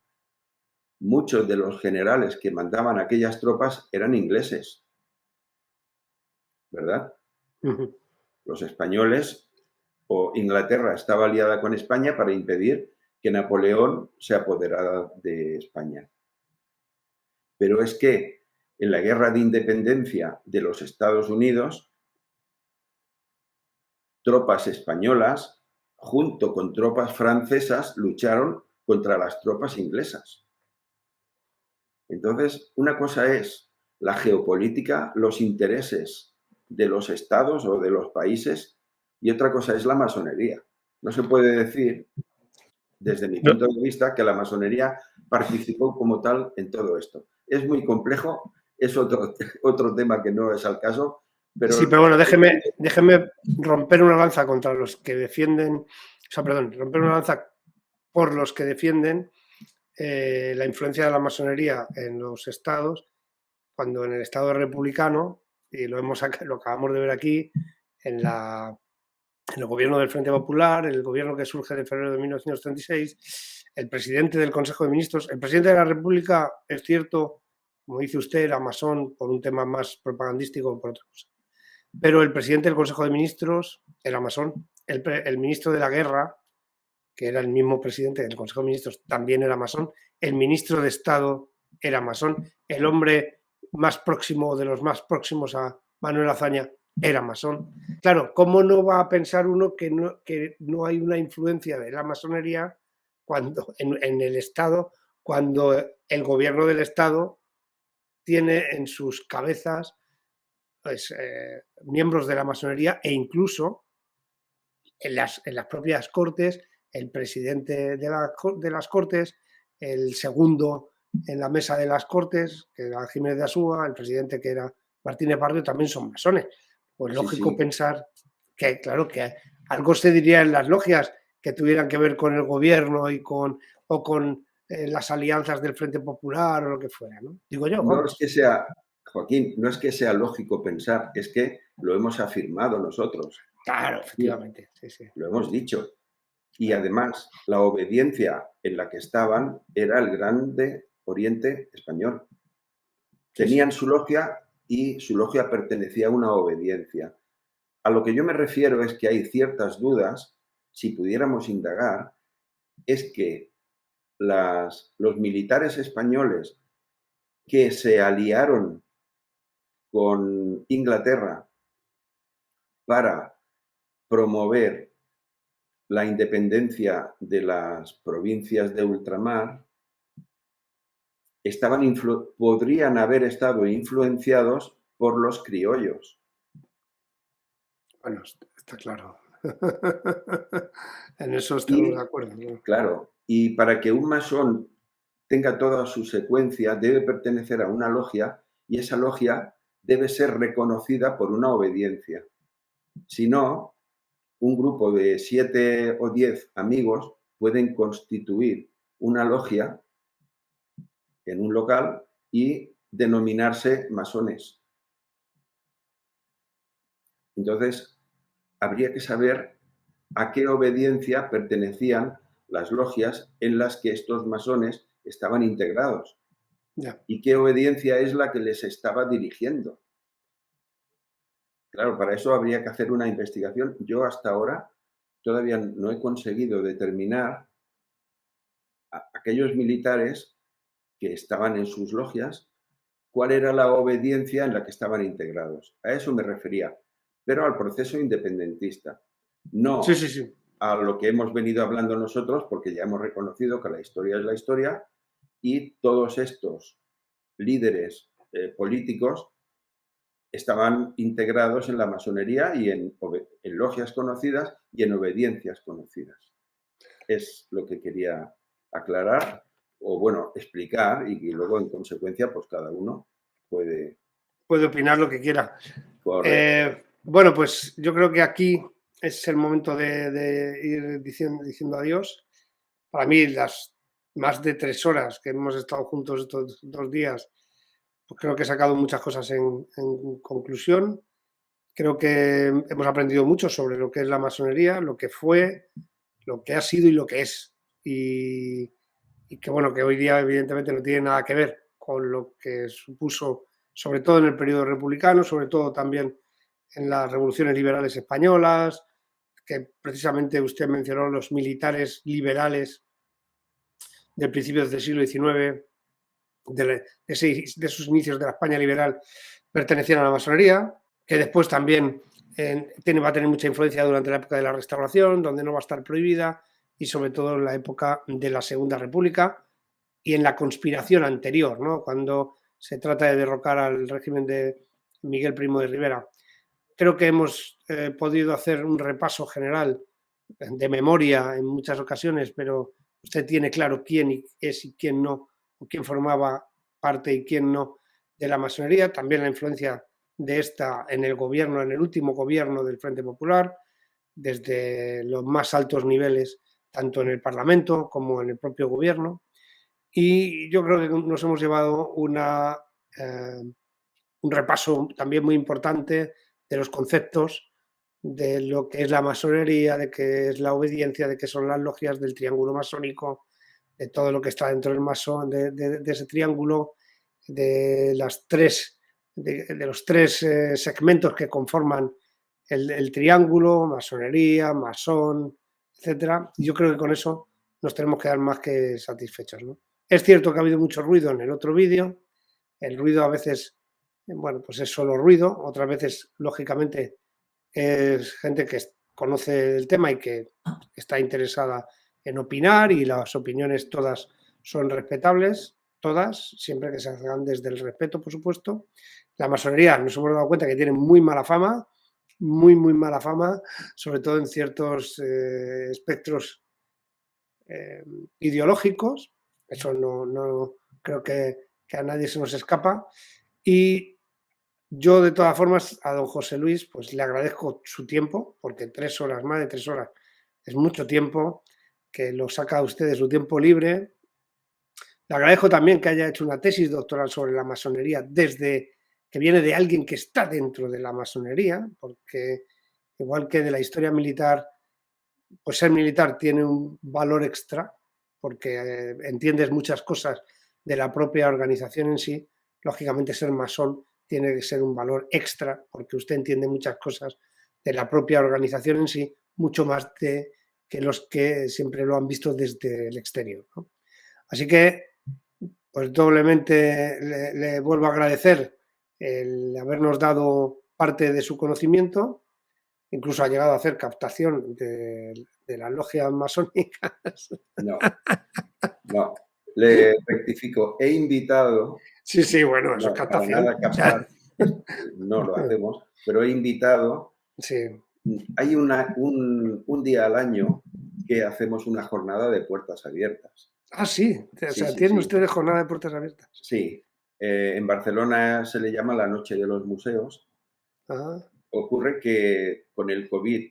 muchos de los generales que mandaban aquellas tropas eran ingleses, ¿verdad? Uh-huh. Los españoles o Inglaterra estaba aliada con España para impedir que Napoleón se apoderara de España. Pero es que en la guerra de independencia de los Estados Unidos, tropas españolas, junto con tropas francesas, lucharon contra las tropas inglesas. Entonces, una cosa es la geopolítica, los intereses de los estados o de los países, y otra cosa es la masonería. No se puede decir, desde mi punto de vista, que la masonería participó como tal en todo esto. Es muy complejo, es otro tema que no es al caso. Pero sí, pero bueno, déjeme romper una lanza contra los que defienden, romper una lanza por los que defienden la influencia de la masonería en los estados, cuando en el estado republicano, y lo acabamos de ver aquí, en el gobierno del Frente Popular, el gobierno que surge de febrero de 1936, el presidente del Consejo de Ministros, el presidente de la República, es cierto, como dice usted, era masón por un tema más propagandístico que por otra cosa. Pero el presidente del Consejo de Ministros era masón. El ministro de la Guerra, que era el mismo presidente del Consejo de Ministros, también era masón. El ministro de Estado era masón. El hombre más próximo, de los más próximos a Manuel Azaña, era masón. Claro, ¿cómo no va a pensar uno que no hay una influencia de la masonería cuando en el Estado, cuando el gobierno del Estado tiene en sus cabezas pues, miembros de la masonería, e incluso en las propias Cortes, el presidente de las Cortes, el segundo en la mesa de las Cortes, que era Jiménez de Asúa, el presidente que era Martínez Barrio, también son masones. Pues lógico sí. Pensar que, claro, que algo se diría en las logias que tuvieran que ver con el gobierno y con las alianzas del Frente Popular o lo que fuera, ¿no? Digo yo, No es vamos. que sea, Joaquín, no es que sea lógico pensar, es que lo hemos afirmado nosotros. Claro, Sí, efectivamente, sí, sí. lo hemos dicho. Y además, la obediencia en la que estaban era el Grande Oriente Español. Sí, sí. Tenían su logia y su logia pertenecía a una obediencia. A lo que yo me refiero es que hay ciertas dudas, si pudiéramos indagar, es que los militares españoles que se aliaron con Inglaterra para promover la independencia de las provincias de ultramar, podrían haber estado influenciados por los criollos. Bueno, está claro. En eso estamos de Y, acuerdo, ¿no? claro, y para que un masón tenga toda su secuencia, debe pertenecer a una logia y esa logia debe ser reconocida por una obediencia. Si no, un grupo de 7 o 10 amigos pueden constituir una logia en un local y denominarse masones. Entonces, habría que saber a qué obediencia pertenecían las logias en las que estos masones estaban integrados Ya. y qué obediencia es la que les estaba dirigiendo. Claro, para eso habría que hacer una investigación. Yo hasta ahora todavía no he conseguido determinar a aquellos militares que estaban en sus logias cuál era la obediencia en la que estaban integrados. A eso me refería, pero al proceso independentista, Sí, no sí, sí. a lo que hemos venido hablando nosotros, porque ya hemos reconocido que la historia es la historia y todos estos líderes políticos estaban integrados en la masonería y en logias conocidas y en obediencias conocidas. Es lo que quería aclarar o, bueno, explicar y luego, en consecuencia, pues cada uno puede... Puede opinar lo que quiera. Correcto. Bueno, pues yo creo que aquí es el momento de ir diciendo adiós. Para mí, las más de 3 horas que hemos estado juntos estos 2 días, pues creo que he sacado muchas cosas en conclusión. Creo que hemos aprendido mucho sobre lo que es la masonería, lo que fue, lo que ha sido y lo que es. Y que bueno, que hoy día evidentemente no tiene nada que ver con lo que supuso, sobre todo en el periodo republicano, sobre todo también en las revoluciones liberales españolas, que precisamente usted mencionó los militares liberales del principio del siglo XIX, de sus inicios de la España liberal, pertenecían a la masonería, que después también va a tener mucha influencia durante la época de la Restauración, donde no va a estar prohibida, y sobre todo en la época de la Segunda República y en la conspiración anterior, ¿no? Cuando se trata de derrocar al régimen de Miguel Primo de Rivera. Creo que hemos podido hacer un repaso general de memoria en muchas ocasiones, pero usted tiene claro quién es y quién no, o quién formaba parte y quién no de la masonería, también la influencia de esta en el gobierno, en el último gobierno del Frente Popular, desde los más altos niveles, tanto en el Parlamento como en el propio gobierno. Y yo creo que nos hemos llevado un repaso también muy importante de los conceptos, de lo que es la masonería, de qué es la obediencia, de qué son las logias, del triángulo masónico, de todo lo que está dentro del masón, de ese triángulo, de los tres segmentos que conforman el triángulo, masonería, masón, etcétera. Yo creo que con eso nos tenemos que dar más que satisfechos, ¿no? Es cierto que ha habido mucho ruido en el otro vídeo. El ruido a veces, bueno, pues es solo ruido. Otras veces, lógicamente, es gente que conoce el tema y que está interesada en opinar, y las opiniones todas son respetables, todas, siempre que se hagan desde el respeto, por supuesto. La masonería nos hemos dado cuenta que tiene muy mala fama, muy mala fama, sobre todo en ciertos espectros ideológicos. Eso no creo que a nadie se nos escapa. Y yo, de todas formas, a don José Luis, pues le agradezco su tiempo, porque 3 horas, más de 3 horas, es mucho tiempo que lo saca usted de su tiempo libre Le agradezco también que haya hecho una tesis doctoral sobre la masonería desde que viene de alguien que está dentro de la masonería, porque igual que de la historia militar, pues ser militar tiene un valor extra, porque entiendes muchas cosas de la propia organización en sí. Lógicamente ser masón tiene que ser un valor extra, porque usted entiende muchas cosas de la propia organización en sí, mucho más que los que siempre lo han visto desde el exterior, ¿no? Así que, pues doblemente le vuelvo a agradecer el habernos dado parte de su conocimiento, incluso ha llegado a hacer captación de las logias masónicas. No, no. Le rectifico, he invitado, Sí, sí, bueno, eso es no, para captación. nada O sea, captar, no lo hacemos, pero he invitado, sí. hay un día al año que hacemos una jornada de puertas abiertas. Ah, sí, o Sí, sea, sí, tienen sí, ustedes jornada de puertas abiertas. sí. En Barcelona se le llama la Noche de los Museos. Ah, Ocurre que con el COVID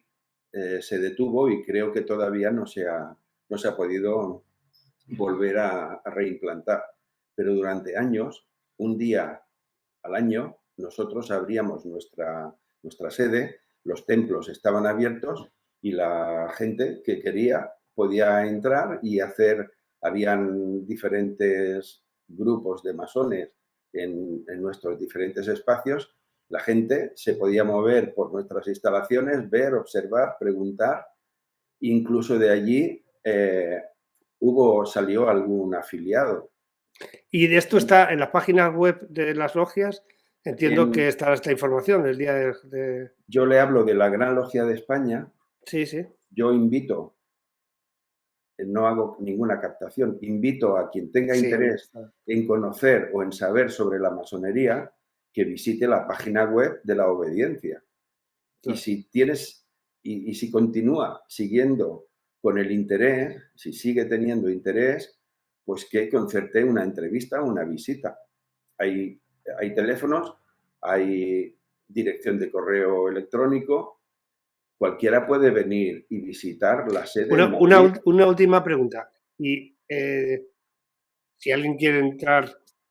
se detuvo y creo que todavía no se ha podido volver a reimplantar. Pero durante años, un día al año, nosotros abríamos nuestra sede, los templos estaban abiertos y la gente que quería podía entrar y habían diferentes grupos de masones en nuestros diferentes espacios. La gente se podía mover por nuestras instalaciones, ver, observar, preguntar. Incluso de allí salió algún afiliado. y de esto está en las páginas web de las logias. Entiendo que En, está esta información del día yo le hablo de la Gran Logia de España. Sí, sí. Yo invito, no hago ninguna captación, invito a quien tenga Sí, hombre, interés en conocer o en saber sobre la masonería que visite la página web de la obediencia. Y claro. si tienes, y si continúa siguiendo con el interés, si sigue teniendo interés, pues que concerte una entrevista o una visita. Hay, hay teléfonos, hay dirección de correo electrónico, cualquiera puede venir y visitar la sede en Madrid. Una última pregunta. Y si alguien quiere entrar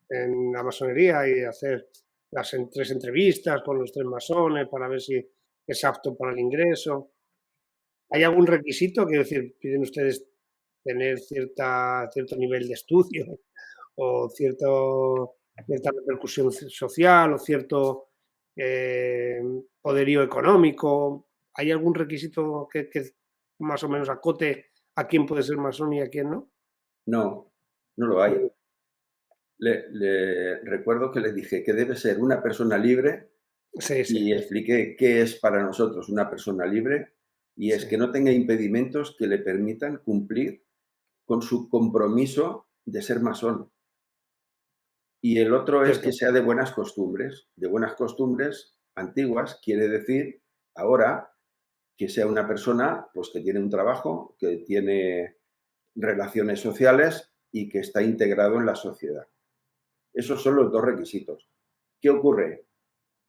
en la masonería y hacer las tres entrevistas con los tres masones para ver si es apto para el ingreso, ¿hay algún requisito? Quiero decir, ¿piden ustedes tener cierto nivel de estudio o cierta repercusión social o cierto poderío económico? ¿Hay algún requisito que más o menos acote a quién puede ser masón y a quién no? No, no lo hay. Le recuerdo que le dije que debe ser una persona libre Sí, sí, y expliqué qué es para nosotros una persona libre y es sí. que no tenga impedimentos que le permitan cumplir con su compromiso de ser masón. Y el otro es que Cierto. sea de buenas costumbres antiguas, quiere decir ahora que sea una persona pues, que tiene un trabajo, que tiene relaciones sociales y que está integrado en la sociedad. Esos son los dos requisitos. ¿Qué ocurre?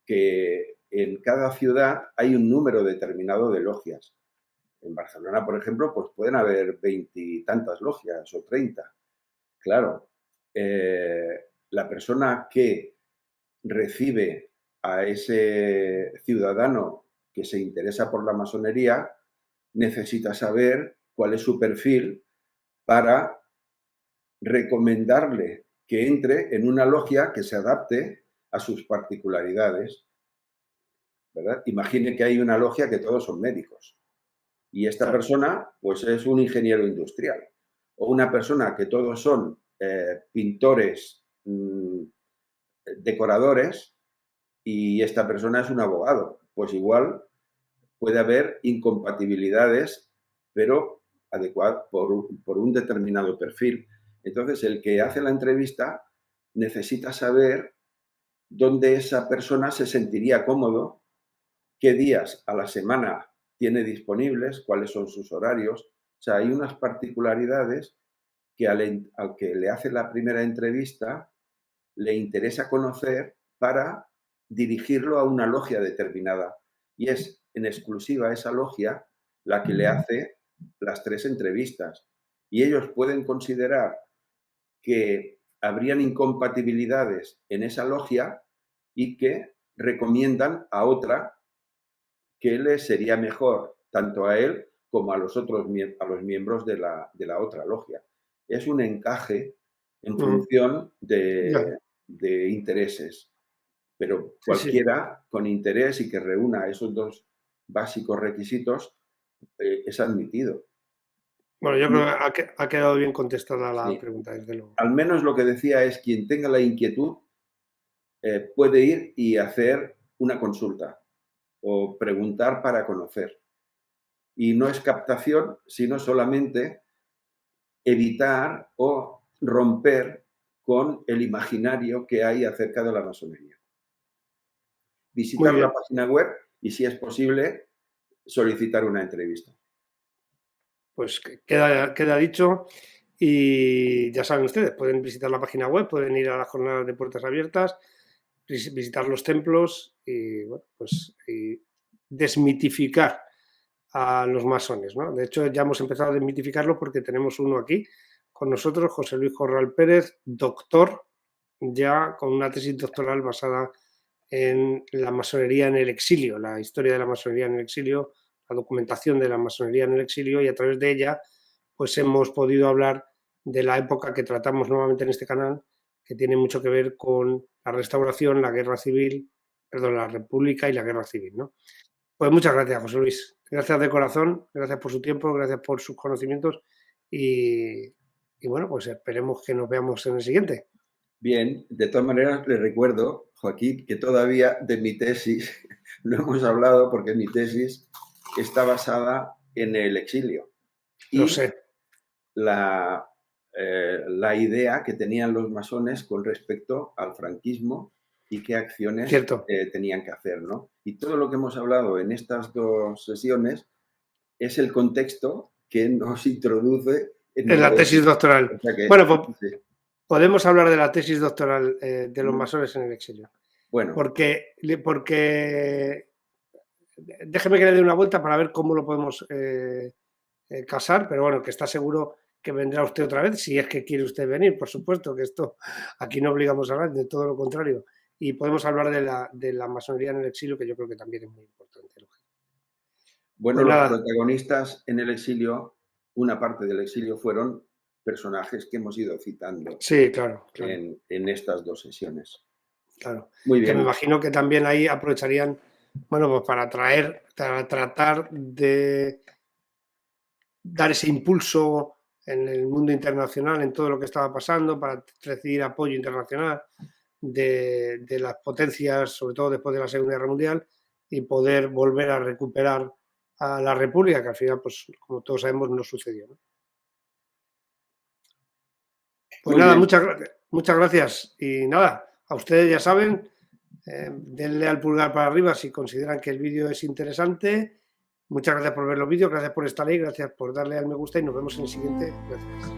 Que en cada ciudad hay un número determinado de logias. En Barcelona, por ejemplo, pues pueden haber 20 y tantas logias o 30. Claro, la persona que recibe a ese ciudadano que se interesa por la masonería necesita saber cuál es su perfil para recomendarle que entre en una logia que se adapte a sus particularidades, ¿verdad? Imagine que hay una logia que todos son médicos y esta Claro. persona pues es un ingeniero industrial o una persona que todos son pintores, decoradores y esta persona es un abogado. Pues igual puede haber incompatibilidades, pero adecuadas por un determinado perfil. Entonces, el que hace la entrevista necesita saber dónde esa persona se sentiría cómodo, qué días a la semana tiene disponibles, cuáles son sus horarios. O sea, hay unas particularidades que al que le hace la primera entrevista le interesa conocer para dirigirlo a una logia determinada. Y es en exclusiva esa logia la que le hace las tres entrevistas. Y ellos pueden considerar que habrían incompatibilidades en esa logia y que recomiendan a otra que le sería mejor tanto a él como a los otros a los miembros de la otra logia. Es un encaje en función de intereses, pero cualquiera con interés y que reúna esos dos básicos requisitos es admitido. Bueno, yo creo que ha quedado bien contestada la pregunta, desde luego. Al menos lo que decía es quien tenga la inquietud puede ir y hacer una consulta o preguntar para conocer. Y no es captación, sino solamente evitar o romper con el imaginario que hay acerca de la masonería. Visitar la página web y, si es posible, solicitar una entrevista. Pues queda dicho, y ya saben ustedes, pueden visitar la página web, pueden ir a las jornadas de puertas abiertas, visitar los templos y, bueno, pues, y desmitificar a los masones, ¿no? De hecho, ya hemos empezado a desmitificarlo porque tenemos uno aquí con nosotros, José Luis Corral Pérez, doctor, ya con una tesis doctoral basada en la masonería en el exilio, la historia de la masonería en el exilio, la documentación de la masonería en el exilio, y a través de ella pues hemos podido hablar de la época que tratamos nuevamente en este canal, que tiene mucho que ver con la restauración, la guerra civil, perdón, la república y la guerra civil, ¿no? Pues muchas gracias, José Luis. Gracias de corazón, gracias por su tiempo, gracias por sus conocimientos y bueno, pues esperemos que nos veamos en el siguiente. Bien, de todas maneras les recuerdo, Joaquín, que todavía de mi tesis no hemos hablado porque mi tesis está basada en el exilio. Lo sé. La idea que tenían los masones con respecto al franquismo y qué acciones tenían que hacer, ¿no? Y todo lo que hemos hablado en estas dos sesiones es el contexto que nos introduce en la tesis doctoral. O sea que, bueno, pues, podemos hablar de la tesis doctoral de los masones en el exilio. Bueno. Porque déjeme que le dé una vuelta para ver cómo lo podemos casar, pero bueno, que está seguro que vendrá usted otra vez, si es que quiere usted venir, por supuesto, que esto aquí no obligamos a hablar, de todo lo contrario. Y podemos hablar de la masonería en el exilio, que yo creo que también es muy importante. Bueno, pues los protagonistas en el exilio, una parte del exilio, fueron personajes que hemos ido citando claro. En estas dos sesiones. Claro. Muy bien. Que me imagino que también ahí aprovecharían, bueno, pues para tratar de dar ese impulso en el mundo internacional, en todo lo que estaba pasando, para recibir apoyo internacional de las potencias, sobre todo después de la Segunda Guerra Mundial, y poder volver a recuperar a la República, que al final, pues como todos sabemos, no sucedió, ¿no? Pues nada, muchas gracias. Y nada, a ustedes ya saben, denle al pulgar para arriba si consideran que el vídeo es interesante. Muchas gracias por ver los vídeos, gracias por estar ahí, gracias por darle al me gusta y nos vemos en el siguiente. Gracias.